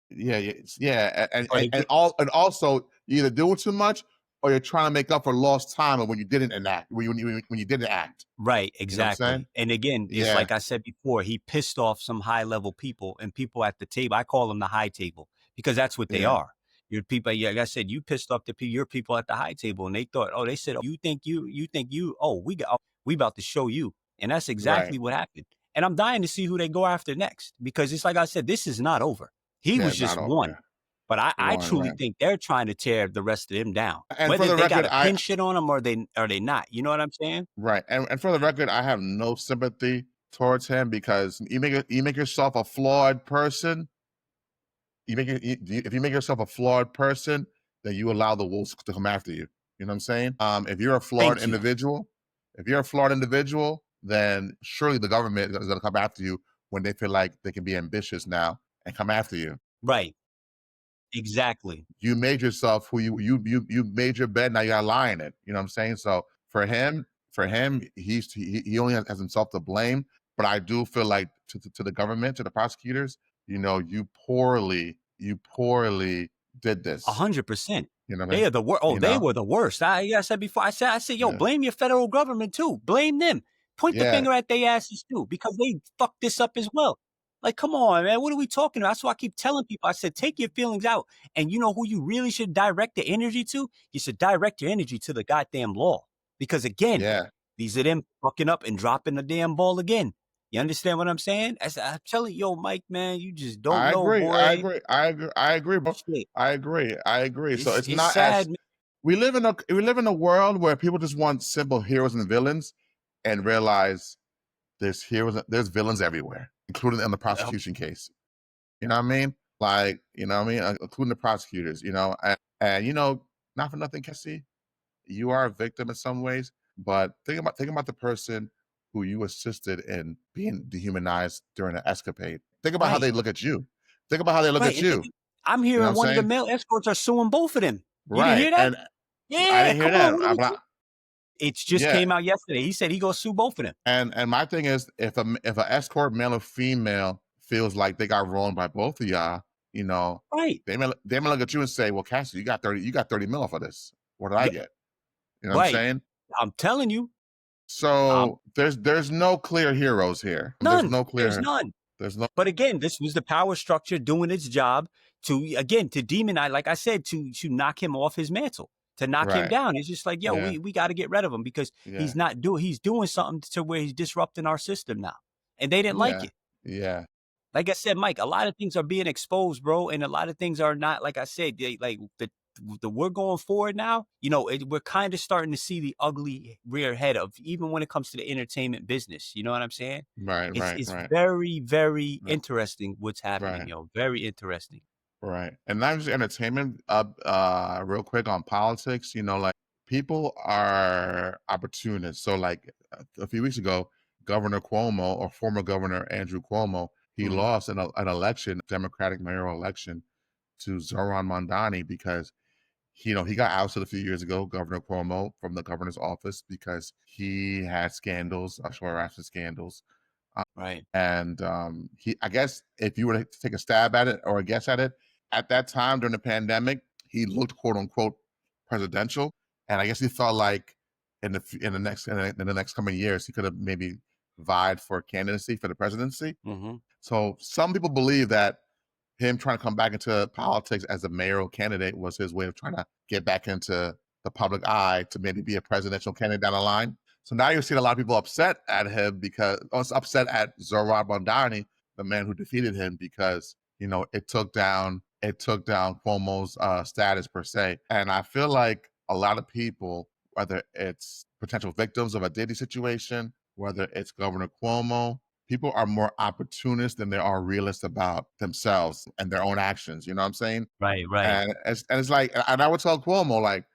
yeah, yeah, yeah, But and also you're either doing too much or you're trying to make up for lost time of when you didn't enact when you didn't act. right, You know what I'm saying? exactly. And again, it's Yeah, like I said before, he pissed off some high level people and people at the table. I call them the high table because that's what they yeah, are. Your people, yeah, like I said, you pissed off your people at the high table, and they thought, oh, they said, oh, you think you, oh, we about to show you, and that's right. exactly what happened. And I'm dying to see who they go after next because it's like I said, this is not over. He Yeah, was it's not just over. one, Yeah, but I one, truly right. think they're trying to tear the rest of them down, And for whether the they got record, a pin shit on them or they not. You know what I'm saying? right, and for the record, I have no sympathy towards him because you make yourself a flawed person. If you make yourself a flawed person, then you allow the wolves to come after you. You know what I'm saying? If you're a flawed Thank you. individual, if you're a flawed individual, then surely the government is going to come after you when they feel like they can be ambitious now and come after you. Right. Exactly. You made yourself who you made your bed. Now you got to lie in it. You know what I'm saying? So for him, he only has himself to blame. But I do feel like to the government, to the prosecutors, you poorly did this. 100%. You know what I They mean? are the worst. Oh, You they know? were the worst. I said before, I said, yo, Yeah. blame your federal government too. Blame them. Point the Yeah. finger at their asses too, because they fucked this up as well. Like, come on, man. What are we talking about? That's why I keep telling people. I said, take your feelings out. And you know who you really should direct the energy to? You should direct your energy to the goddamn law. Because again, Yeah. these are them fucking up and dropping the damn ball again. You understand what I'm saying? I'm telling you, yo, Mike, man, you just don't I know, agree. I boy. agree. I agree. I agree, bro. Shit. I agree. I agree. So it's It's not as sad, man. we live in a world where people just want simple heroes and villains and realize there's villains everywhere, including in the prosecution case. You know what I mean? Like, you know what I mean? Including the prosecutors, and not for nothing, Cassie, you are a victim in some ways, but think about the person who you assisted in being dehumanized during an escapade. Think about how Right. they look at you. Think about how they look Right, at and you. I'm You know what hearing I'm one of the saying? male escorts are suing both of them. You didn't Right. hear that? And I Yeah, didn't hear come on, that. what are I'm we not, It's just yeah. came out yesterday. He said he gonna sue both of them. And my thing is, if an escort male or female feels like they got wronged by both of y'all, you know, Right. they may look at you and say, "Well, Cassie, you got 30 mil for this. What did I Yeah, get?" You know what I'm right. saying? I'm telling you, um, So there's no clear heroes here. There's none. no There's clear. none. There's no. But again, this was the power structure doing its job to again to demonize, like I said, to knock him off his mantle, to knock him Right. down. It's just like, yo, Yeah. we got to get rid of him because Yeah. he's doing something to where he's disrupting our system now. And they didn't like Yeah. it. Yeah. Like I said, Mike, a lot of things are being exposed, bro, and a lot of things are not. Like I said, we're going forward now, you know, we're kind of starting to see the ugly rear head of, even when it comes to the entertainment business. You know what I'm saying? Right, right, It's right, very, very right, interesting what's happening, right, yo. Very interesting. right. And not just entertainment. Real quick on politics. Like people are opportunists. So, like a few weeks ago, Governor Cuomo, or former Governor Andrew Cuomo, he Mhm. lost an election, Democratic mayoral election, to Zoran Mondani because he got ousted a few years ago, Governor Cuomo, from the governor's office because he had scandals, sexual harassment scandals. Right. And I guess if you were to take a stab at it or a guess at it, at that time during the pandemic, he looked quote unquote presidential, and I guess he felt like in the next coming years he could have maybe vied for candidacy for the presidency. Mhm. So some people believe that him trying to come back into politics as a mayoral candidate was his way of trying to get back into the public eye to maybe be a presidential candidate down the line. So now you're seeing a lot of people upset at him because upset at Zoran Mondani, the man who defeated him, because it took down Cuomo's status per se. And I feel like a lot of people, whether it's potential victims of a Diddy situation, whether it's Governor Cuomo, people are more opportunist than they are realist about themselves and their own actions. You know what I'm saying? Right, right. And it's like, and I would tell Cuomo, like,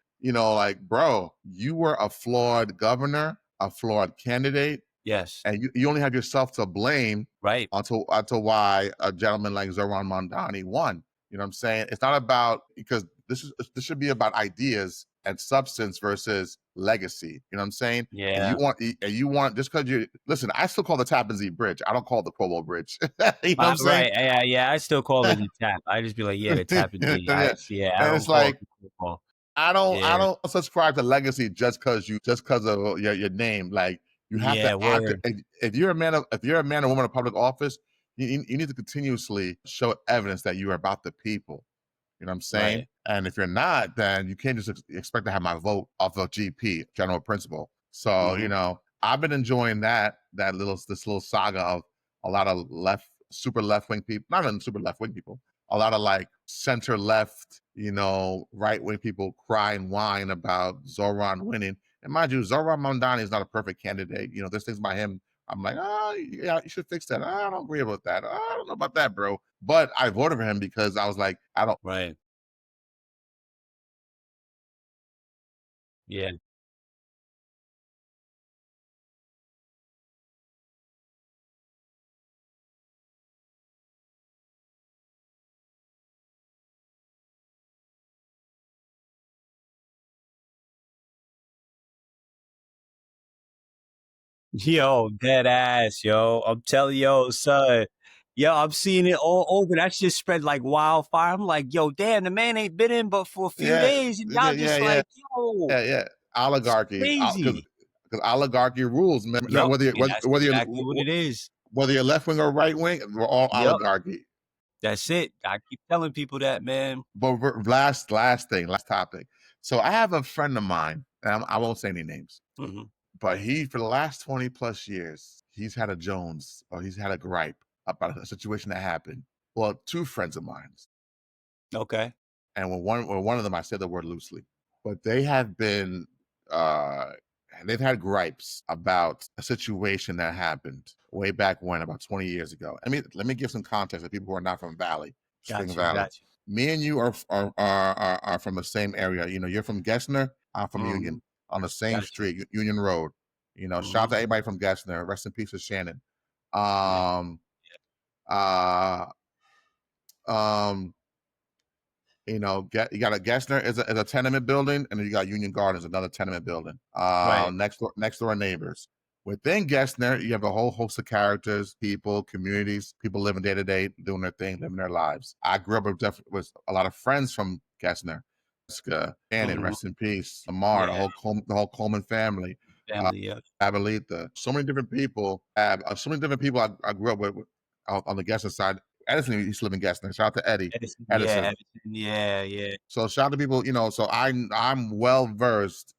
bro, you were a flawed governor, a flawed candidate, Yes. and you only have yourself to blame Right. until why a gentleman like Zoran Mondani won. You know what I'm saying? It's not about, because this should be about ideas and substance versus legacy. You know what I'm saying? And Yeah. you want just because you listen. I still call the Tappan Zee Bridge. I don't call it the Provo Bridge. You know what I'm saying? Right. Yeah, yeah. I still call it the tap. I just be like, yeah, the tap and Z. Yeah, Yeah, I and don't it's call it like the football. I Yeah. don't subscribe to legacy just because of your name. Like you have to Yeah, act. word. If you're a man or woman of public office, you need to continuously show evidence that you are about the people. You know what I'm saying? Right. And if you're not, then you can't just expect to have my vote off of GP, general principle. So, Mhm. I've been enjoying this little saga of a lot of super left wing people, not even super left wing people, a lot of like center left, right wing people cry and whine about Zoran winning. And mind you, Zoran Mondani is not a perfect candidate. There's things by him I'm like, oh, yeah, you should fix that. I don't agree with that. I don't know about that, bro. But I voted for him because I was like, I don't. Right. Yeah. Yo, dead ass, yo. I'm telling yo, son. Yo, I'm seeing it all over. That shit spread like wildfire. I'm like, yo, damn, the man ain't been in but for a few Yeah, days, and yeah, y'all yeah, just yeah, like, yo, yeah, yeah. it's Oligarchy, because crazy. oligarchy rules. Yup, Whether you and whether, that's whether you exactly what it is. whether you're left wing or right wing, we're all Yup, oligarchy. that's it. I keep telling people that, man. But last thing, last topic. So I have a friend of mine, and I won't say any names, Mhm. but he for the last 20 plus years, he's had a Jones or he's had a gripe about a situation that happened. Well, two friends of mine, Okay. and when one of them, I said the word loosely, but they have been uh they've had gripes about a situation that happened way back when, about 20 years ago. Let me give some context to people who are not from Valley, Spring Got you, Valley. got you. Me and you are from the same area. You're from Gessner, I'm from Mhm. Union, on the same Got you. street, Union Road. Shout out Mhm. to everybody from Gessner. Rest in peace to Shannon. Yeah. Um, uh, um, you got a Gessner is a tenement building, and then you got Union Gardens, another tenement building. Right. Next door neighbors. Within Gessner, you have a whole host of characters, people, communities, people living day to day, doing their thing, living their lives. I grew up with a lot of friends from Gessner. Jessica, Shannon, Mhm. rest in peace. Lamar, Yeah. the whole Coleman family, Family, yeah. Abuelita. So many different people. I grew up with on the Gessner side. Edison used to live in Gessner. Shout out to Eddie. Edison, yeah, Edison. Edison, yeah, yeah. So shout out to people, so I'm well versed,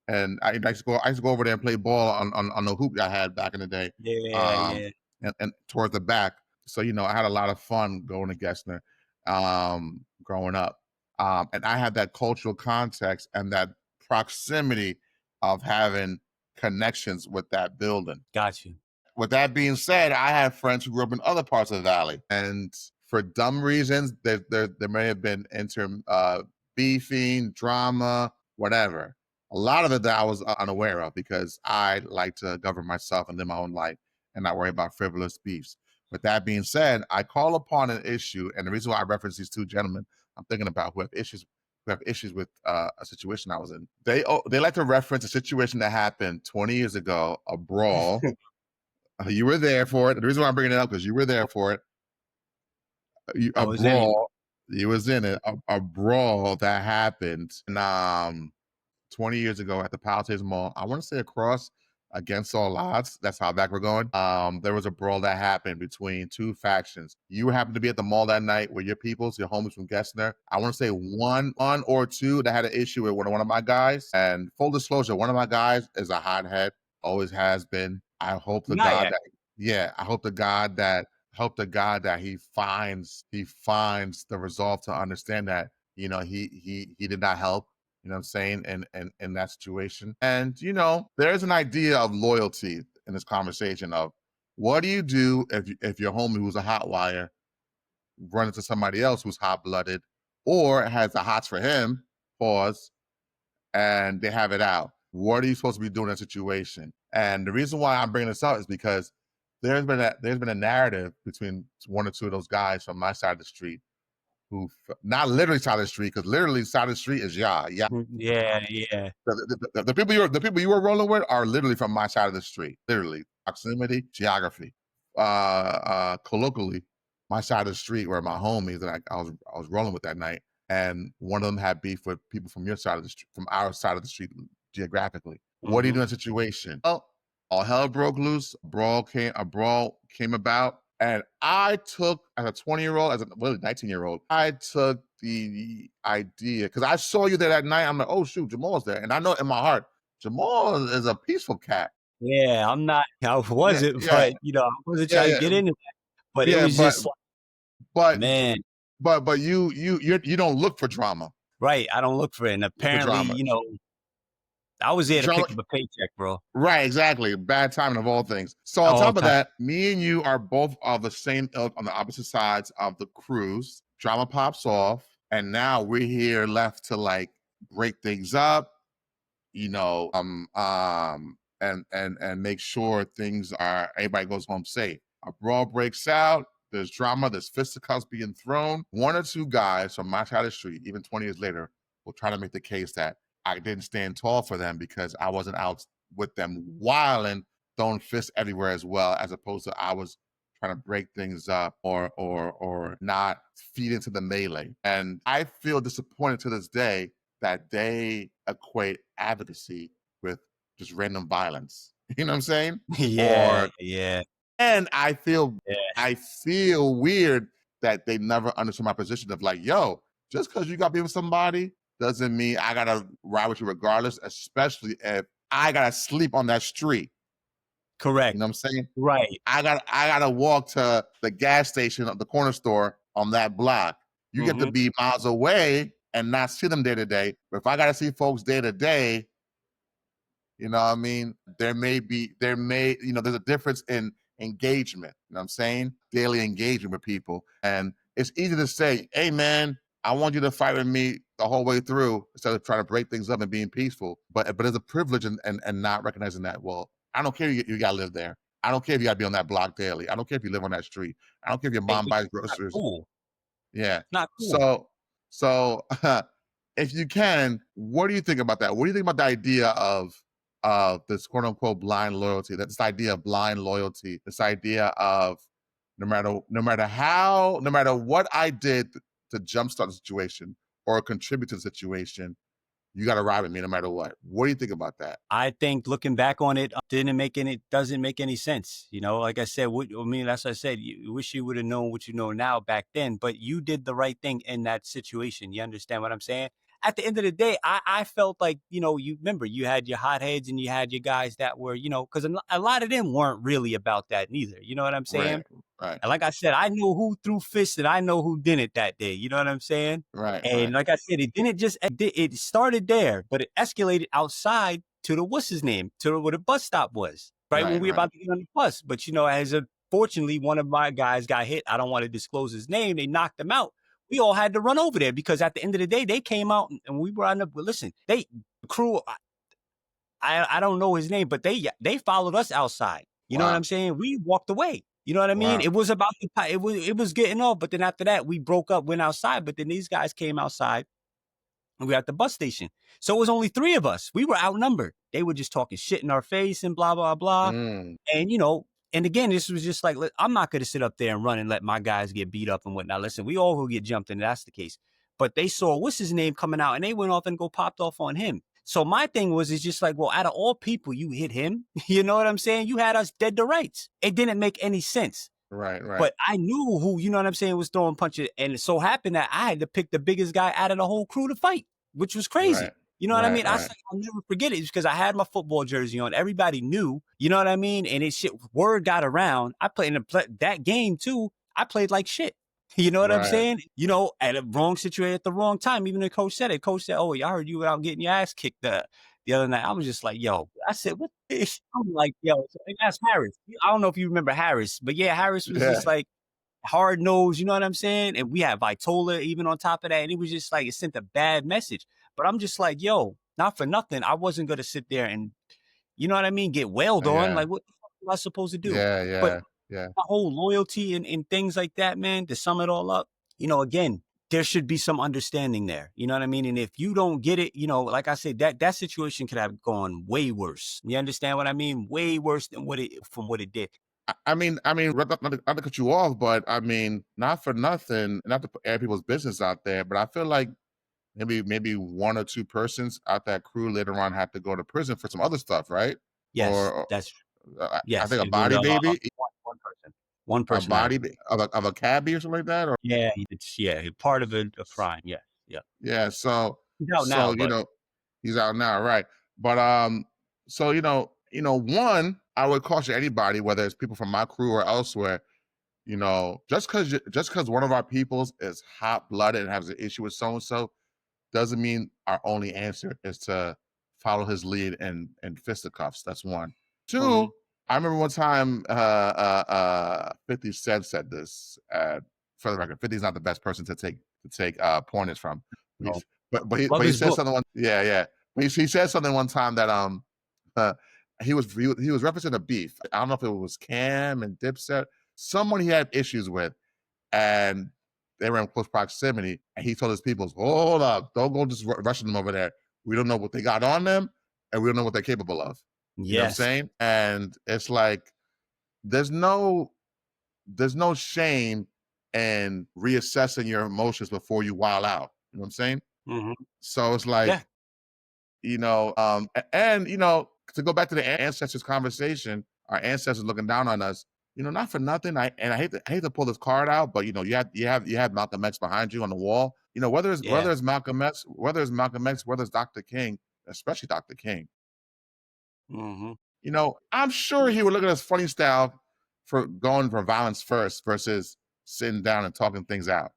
and I used to go over there and play ball on the hoop I had back in the day, Yeah, um, yeah. and towards the back. So I had a lot of fun going to Gessner, growing up. And I had that cultural context and that proximity of having connections with that building. Got you. With that being said, I have friends who grew up in other parts of the valley, and for dumb reasons, there may have been beefing, drama, whatever. A lot of it that I was unaware of because I like to govern myself and live my own life and not worry about frivolous beefs. With that being said, I call upon an issue, and the reason why I reference these two gentlemen, I'm thinking about who have issues with a situation I was in. They like to reference a situation that happened 20 years ago, a brawl. You were there for it. The reason why I'm bringing it up because you were there for it. I A was in it. brawl. You was in it. A brawl that happened 20 years ago at the Palisades Mall. I want to say across against all odds. That's how back we're going. There was a brawl that happened between two factions. You happened to be at the mall that night with your peoples, your homies from Gessner. I want to say one or two that had an issue with one of my guys. And full disclosure, one of my guys is a hothead, always has been. I hope to God that I hope to God that he finds the resolve to understand that, you know, he did not help. You know what I'm saying? In that situation. And, you know, there's an idea of loyalty in this conversation of what do you do if your homie who's a hot wire runs into somebody else who's hot blooded or has the hots for him, pause, and they have it out. What are you supposed to be doing in that situation? And the reason why I'm bringing this up is because there's been a narrative between one or two of those guys from my side of the street who, not literally side of the street, because literally side of the street is yeah. Yeah. The people you were rolling with are literally from my side of the street. Literally, proximity, geography, colloquially, my side of the street where my homies that I was rolling with that night, and one of them had beef with people from your side of the street, from our side of the street geographically. What do you do in a situation? Well, all hell broke loose. A brawl came about. And I took, as a 20-year-old, as a 19-year-old, I took the idea, because I saw you there that night. I'm like, oh, shoot, Jamal's there. And I know in my heart, Jamal is a peaceful cat. Yeah, I wasn't, Yeah, but, you know, I wasn't trying to get into that. But it was just like, but man, but you don't look for drama. right. I don't look for it. And apparently, drama. you know, I was there to Drama- pick up a paycheck, bro. Right, exactly. Bad timing of all things. So on top of that, me and you are both of the same ilk on the opposite sides of the cruise. Drama pops off, and now we're here left to like break things up, you know, and make sure everybody goes home safe. A brawl breaks out. There's drama. There's fisticuffs being thrown. One or two guys from my side of the street, even 20 years later, will try to make the case that I didn't stand tall for them because I wasn't out with them wilding, throwing fists everywhere as well, as opposed to I was trying to break things up or not feed into the melee. And I feel disappointed to this day that they equate advocacy with just random violence. You know what I'm saying? Yeah. And I feel weird that they never understood my position of like, yo, just because you got beef with somebody doesn't mean I gotta ride with you regardless, especially if I gotta sleep on that street. Correct. You know what I'm saying? Right. I gotta walk to the gas station at the corner store on that block. You get to be miles away and not see them day to day. But if I gotta see folks day to day, you know what I mean? There's a difference in engagement. You know what I'm saying? Daily engagement with people. And it's easy to say, hey man, I want you to fight with me the whole way through instead of trying to break things up and being peaceful. But it's a privilege and not recognizing that, well, I don't care you gotta live there. I don't care if you gotta be on that block daily. I don't care if you live on that street. I don't care if your mom buys groceries. Cool. Yeah. Not cool. So if you can, what do you think about that? What do you think about the idea of this quote unquote blind loyalty? This idea of blind loyalty, this idea of no matter what I did to jumpstart the situation or contribute to the situation, you got to ride with me no matter what. What do you think about that? I think looking back on it, doesn't make any sense. You know, like I said, that's what I said. You wish you would have known what you know now back then, but you did the right thing in that situation. You understand what I'm saying? at the end of the day, I felt like, you remember you had your hotheads and you had your guys that were, because a lot of them weren't really about that neither. You know what I'm Right. saying? Right. And like I said, I know who threw fists and I know who didn't that day. You know what I'm saying? Right. And like I said, it didn't just, it started there, but it escalated outside to the, what's his name, to where the bus stop was, right? When we were about to get on the bus. But, fortunately, one of my guys got hit. I don't want to disclose his name. They knocked him out. We all had to run over there because at the end of the day, they came out and we were on the, listen, the crew, I don't know his name, but they followed us outside. You know what Wow. I'm saying? We walked away. You know what I mean? Wow. It was about it was getting off, but then after that we broke up, went outside. But then these guys came outside and we were at the bus station. So it was only 3 of us. We were outnumbered. They were just talking shit in our face and blah blah blah. Mm. And and again, this was just like, I'm not going to sit up there and run and let my guys get beat up and whatnot. Listen, we all will get jumped in. That's the case. But they saw what's his name coming out and they went off and popped off on him. So my thing was, it's just like, well, out of all people, you hit him. You know what I'm saying? You had us dead to rights. It didn't make any sense. Right. Right. But I knew who, you know what I'm saying, was throwing punches. And it so happened that I had to pick the biggest guy out of the whole crew to fight, which was crazy. Right. You know what I mean? Right. I'll never forget it because I had my football jersey on. Everybody knew, you know what I mean? And word got around. I played in that game too. I played like shit. You know what I'm Right. saying? At a wrong situation at the wrong time. Even the coach said it. Coach said, "Oh, I heard you out getting your ass kicked the other night." I was just like, "Yo," I said, "What?" I'm like, "Yo," that's Harris. I don't know if you remember Harris, but yeah, Harris was just Yeah. like hard nosed. You know what I'm saying? And we had Vitola even on top of that, and it was just like it sent a bad message. But I'm just like, "Yo, not for nothing. I wasn't gonna sit there and, you know what I mean, get wailed on. Yeah. Like, what the fuck am I supposed to do?" Yeah. But Yeah. Yeah. my whole loyalty and things like that, man, to sum it all up, again, there should be some understanding there. You know what I mean? And if you don't get it, like I said, that situation could have gone way worse. You understand what I mean? Way worse than what it did. I mean, not to cut you off, but I mean, not for nothing, not to air people's business out there, but I feel like maybe 1 or 2 persons out that crew later on had to go to prison for some other stuff, right? Yes, Or that's I yes. think a It was body baby, one a person body of a cabbie or something like that, or yeah, it's part of a crime. Yeah, yeah. yeah. So He's out now, but he's out now, right? But so one, I would caution anybody, whether it's people from my crew or elsewhere, just because one of our peoples is hot blooded and has an issue with so and so, doesn't mean our only answer is to follow his lead and fisticuffs. That's one. 2, Mhm. I remember one time 50 Cent said this. For the record, 50's not the best person to take pointers from. No. But he his said book. something yeah. He said something one time that he was referencing a beef. I don't know if it was Cam and Dipset, someone he had issues with, and they were in close proximity. And he told his people, "Hold up, don't go just rushing them over there. We don't know what they got on them, and we don't know what they're capable of." You know what I'm Yes. saying? And it's like there's no shame in reassessing your emotions before you wild out. You know what I'm saying? Mhm. So it's like, Yeah. and to go back to the ancestors conversation, our ancestors looking down on us, not for nothing. I hate to pull this card out, but you have Malcolm X behind you on the wall. Whether it's Malcolm X, whether it's Dr. King, especially Dr. King. Mhm. I'm sure he would look at us funny style for going for violence first versus sitting down and talking things out.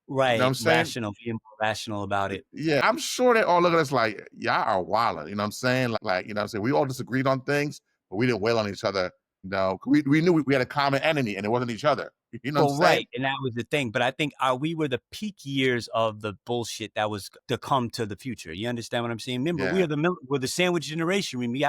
Right. You know what I'm saying? Rational, being more rational about it. Yeah, I'm sure they all look at us like, y'all are wildin'. You know what I'm saying? Like, what I'm saying? We all disagreed on things, but we didn't wail on each other. We knew we had a common enemy, and it wasn't each other. You know what I'm saying? Right, and that was the thing. But I think we were the peak years of the bullshit that was to come to the future. You understand what I'm saying? Remember, we're the sandwich generation. You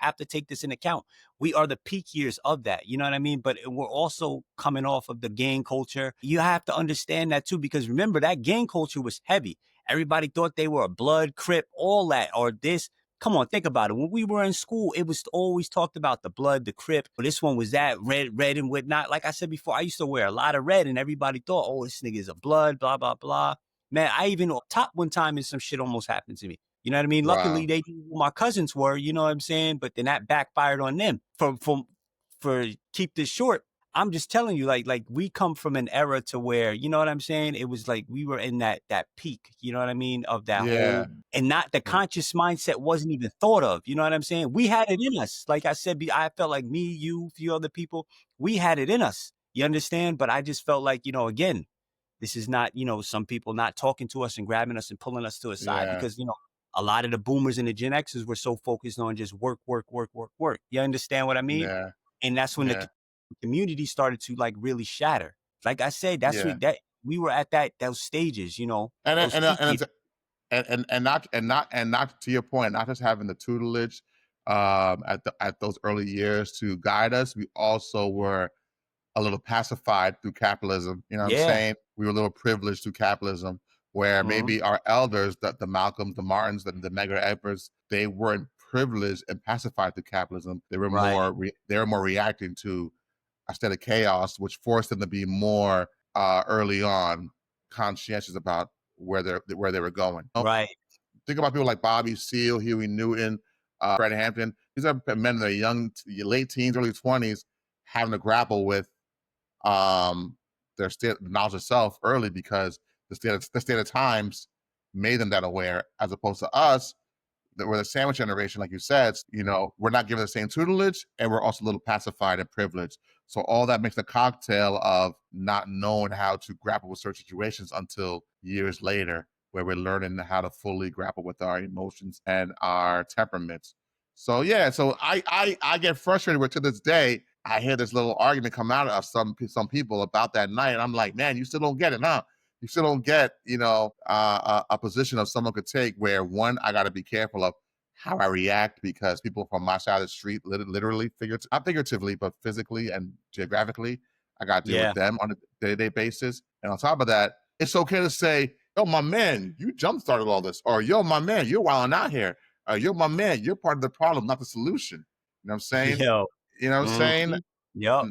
have to take this in account. We are the peak years of that. You know what I mean? But we're also coming off of the gang culture. You have to understand that too, because remember that gang culture was heavy. Everybody thought they were a blood, Crip, all that, or this. Come on, think about it. When we were in school, it was always talked about the blood, the Crip. But this one was that red and whatnot. Like I said before, I used to wear a lot of red, and everybody thought, "Oh, this nigga is a blood." Blah blah blah. Man, I even top one time and some shit almost happened to me. You know what I mean? Wow. Luckily, they knew who my cousins were. You know what I'm saying? But then that backfired on them. For keep this short, I'm just telling you, like we come from an era to where, you know what I'm saying? It was like we were in that peak, you know what I mean, of that Yeah. whole, and not the conscious mindset wasn't even thought of. You know what I'm saying? We had it in us. Like I said, I felt like me, you, a few other people, we had it in us. You understand? But I just felt like, again, this is not, some people not talking to us and grabbing us and pulling us to a side Yeah. because, a lot of the boomers and the Gen Xers were so focused on just work, work, work, work, work. You understand what I mean? Yeah. And that's when the Yeah. community started to like really shatter. Like I said, that's Yeah. what that we were at those stages, And those and peak and years. it's, and not to your point, not just having the tutelage at those early years to guide us, we also were a little pacified through capitalism. You know what I'm Yeah. saying? We were a little privileged through capitalism, where Mhm. maybe our elders, the Malcolms, the Martins, the Medgar Evers, they weren't privileged and pacified through capitalism. They were Right. more reacting to a state of chaos, which forced them to be more early on conscientious about where they were going. Right. Think about people like Bobby Seale, Huey Newton, Fred Hampton. These are men in their late teens, early 20s, having to grapple with their knowledge of self early because the state of times made them that aware, as opposed to us that we're the sandwich generation, like you said. We're not given the same tutelage, and we're also a little pacified and privileged. So all that makes a cocktail of not knowing how to grapple with certain situations until years later, where we're learning how to fully grapple with our emotions and our temperaments. So yeah, so I get frustrated with, to this day, I hear this little argument come out of some people about that night, and I'm like, man, you still don't get it, huh? You still don't get, a position of someone could take where, one, I got to be careful of how I react, because people from my side of the street, literally, not figuratively, but physically and geographically, I got to deal with Yeah. them on a day-to-day basis. And on top of that, it's okay to say, yo, my man, you jump-started all this. Or, yo, my man, you're wilding out here. Or, yo, my man, you're part of the problem, not the solution. You know what I'm saying? Yo. You know what I'm saying? Mhm. Yep.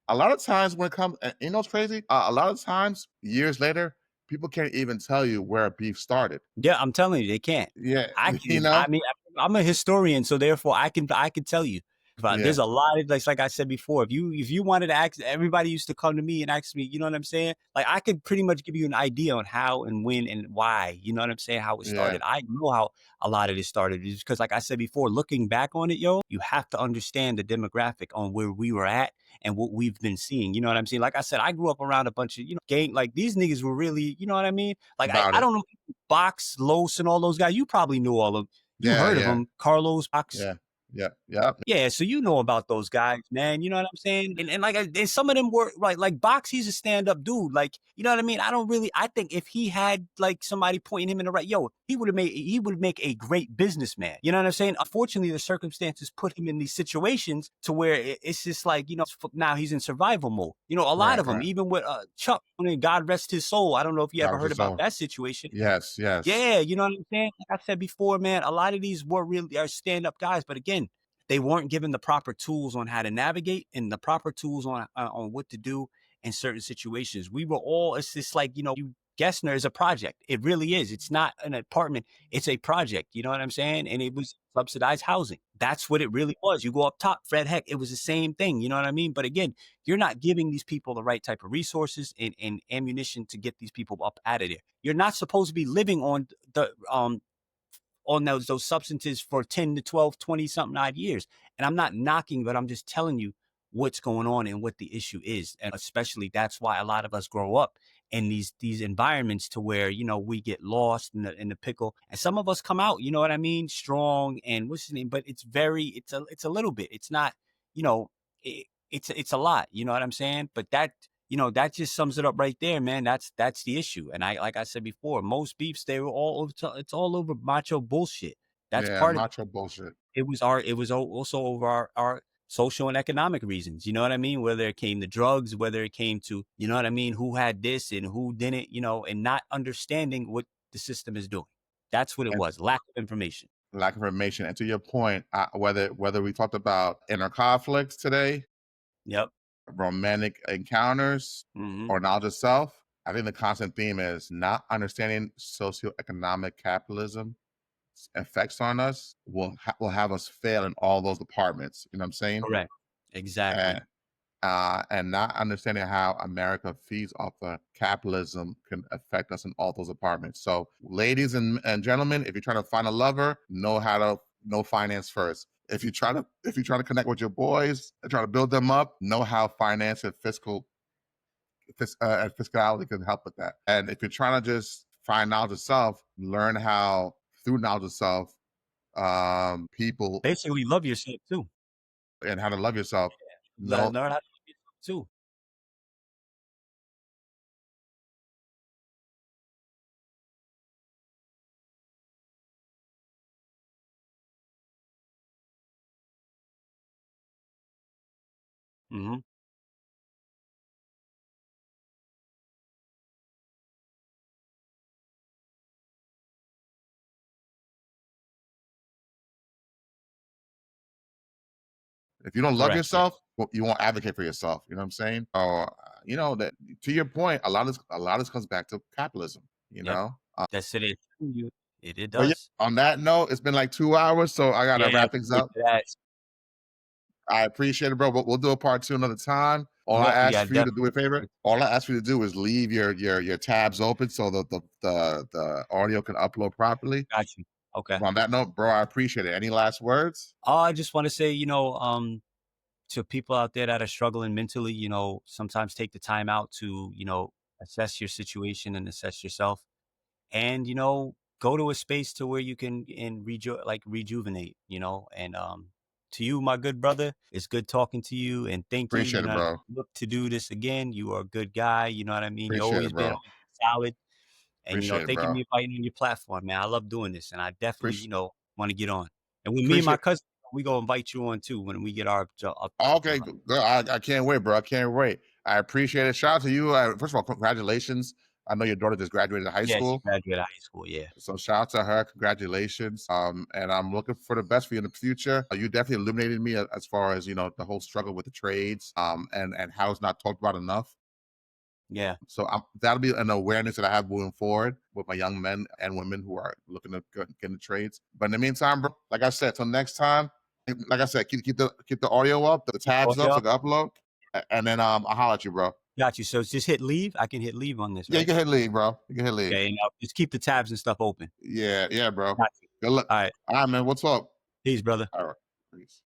A lot of times when it comes, you know what's crazy? A lot of times, years later, people can't even tell you where a beef started. Yeah, I'm telling you, they can't. Yeah, I you can. know? I mean, I'm a historian, so therefore I can tell you. Yeah, There's a lot of, like I said before, if you wanted to ask, everybody used to come to me and ask me, you know what I'm saying? Like I could pretty much give you an idea on how and when and why, you know what I'm saying, how it yeah, started. I know how a lot of this started, is because like I said before, looking back on it, you have to understand the demographic on where we were at and what we've been seeing. You know what I'm saying? Like I said, I grew up around a bunch of, gang, like these niggas were really, you know what I mean? Like about I it. don't know, Box, Los, and all those guys. You probably knew all of. You Yeah, heard of yeah, them, Carlos, Box. yeah, yeah, yeah, Yeah, so you know about those guys, man. You know what I'm saying? And like, and some of them were like Box. He's a stand up dude. Like, you know what I mean? I think if he had like somebody pointing him in the right, he would make a great businessman. You know what I'm saying? Unfortunately, the circumstances put him in these situations to where it's just like, now he's in survival mode. A lot right, of them, right. even with Chuck, I mean, God rest his soul. I don't know if you God ever was heard just about so. that situation. Yes, yes, Yeah, you know what I'm saying? Like I said before, man, a lot of these were really are stand-up guys, but again, they weren't given the proper tools on how to navigate and the proper tools on what to do in certain situations. We were all, it's just like, Gessner is a project. It really is. It's not an apartment. It's a project. You know what I'm saying? And it was subsidized housing. That's what it really was. You go up top, Fred Heck, it was the same thing. You know what I mean? But again, you're not giving these people the right type of resources and ammunition to get these people up out of there. You're not supposed to be living on those substances for 10 to 12, 20 something odd years. And I'm not knocking, but I'm just telling you what's going on and what the issue is. And especially that's why a lot of us grow up in these environments to where, we get lost in the pickle. And some of us come out, you know what I mean, strong and what's his name, but it's a little bit. It's not, you know, it's a lot, you know what I'm saying? But that just sums it up right there, man. That's the issue. And like I said before, most beefs, they were all over, it's all over macho bullshit. That's yeah, part of it. macho bullshit. It was also over our social and economic reasons. You know what I mean? Whether it came to drugs, whether it came to, you know what I mean, who had this and who didn't, and not understanding what the system is doing. That's what it And was. Lack of information. lack of information. And to your point, whether we talked about inner conflicts today, Yep. romantic encounters, Hmm. or knowledge of self, I think the constant theme is not understanding socioeconomic capitalism effects on us will have us fail in all those departments. You know what I'm saying? Correct. And Exactly. and not understanding how America feeds off of capitalism can affect us in all those apartments. So, ladies and gentlemen, if you're trying to find a lover, know finance first. If you try to connect with your boys and try to build them up, know how finance and fiscality can help with that. And if you're trying to just find knowledge of self, learn how through knowledge of self, people Basically, love yourself too. and how to love yourself. Learn Know how to love yourself too. Mm-hmm. if you don't love Correct. Yeah. yourself, you won't advocate for yourself. You know what I'm saying? Or that to your point, a lot of this comes back to capitalism. You Yep. know. That's it. It But yeah, does. on that note, it's been like 2 hours, so I gotta Yeah. wrap things up. That. I appreciate it, bro. We'll do a part 2 another time. All I Yeah. ask for you to do a favor. Definitely. All I ask for you to do is leave your tabs open so that the audio can upload properly. Got you. Okay. On that note, bro, I appreciate it. Any last words? I just want to say, to people out there that are struggling mentally, sometimes take the time out to, assess your situation and assess yourself, and go to a space to where you can rejuvenate, and to you, my good brother, it's good talking to you, and thank you. Appreciate it, bro. Look to do this again. You are a good guy. You know what I mean? You Appreciate always it, been bro. on solid, and Appreciate it, thank you for bro. inviting me on your platform, man. I love doing this, and I definitely, Appreciate want to get on. And when me and my appreciate cousin, we go invite you on too when we get our Okay, good. I can't wait, bro. I can't wait. I appreciate it. Shout out to you. First of all, congratulations. I know your daughter just graduated high Yeah, she school. graduated high school. Yeah. So shout out to her. Congratulations. And I'm looking for the best for you in the future. You definitely illuminated me as far as, the whole struggle with the trades, and how it's not talked about enough. Yeah. So that'll be an awareness that I have moving forward with my young men and women who are looking to get in the trades. But in the meantime, bro, like I said, till next time, like I said, keep the audio up, the tabs up so Audio. the upload, and then I'll holler at you, bro. Got you. So just hit leave. I can hit leave on this, Yeah, you right? can hit leave, bro. You can hit leave. Okay. And just keep the tabs and stuff open. Yeah, bro. Got you. Good luck. All right. All right, man. What's up? Peace, brother. All right. Peace.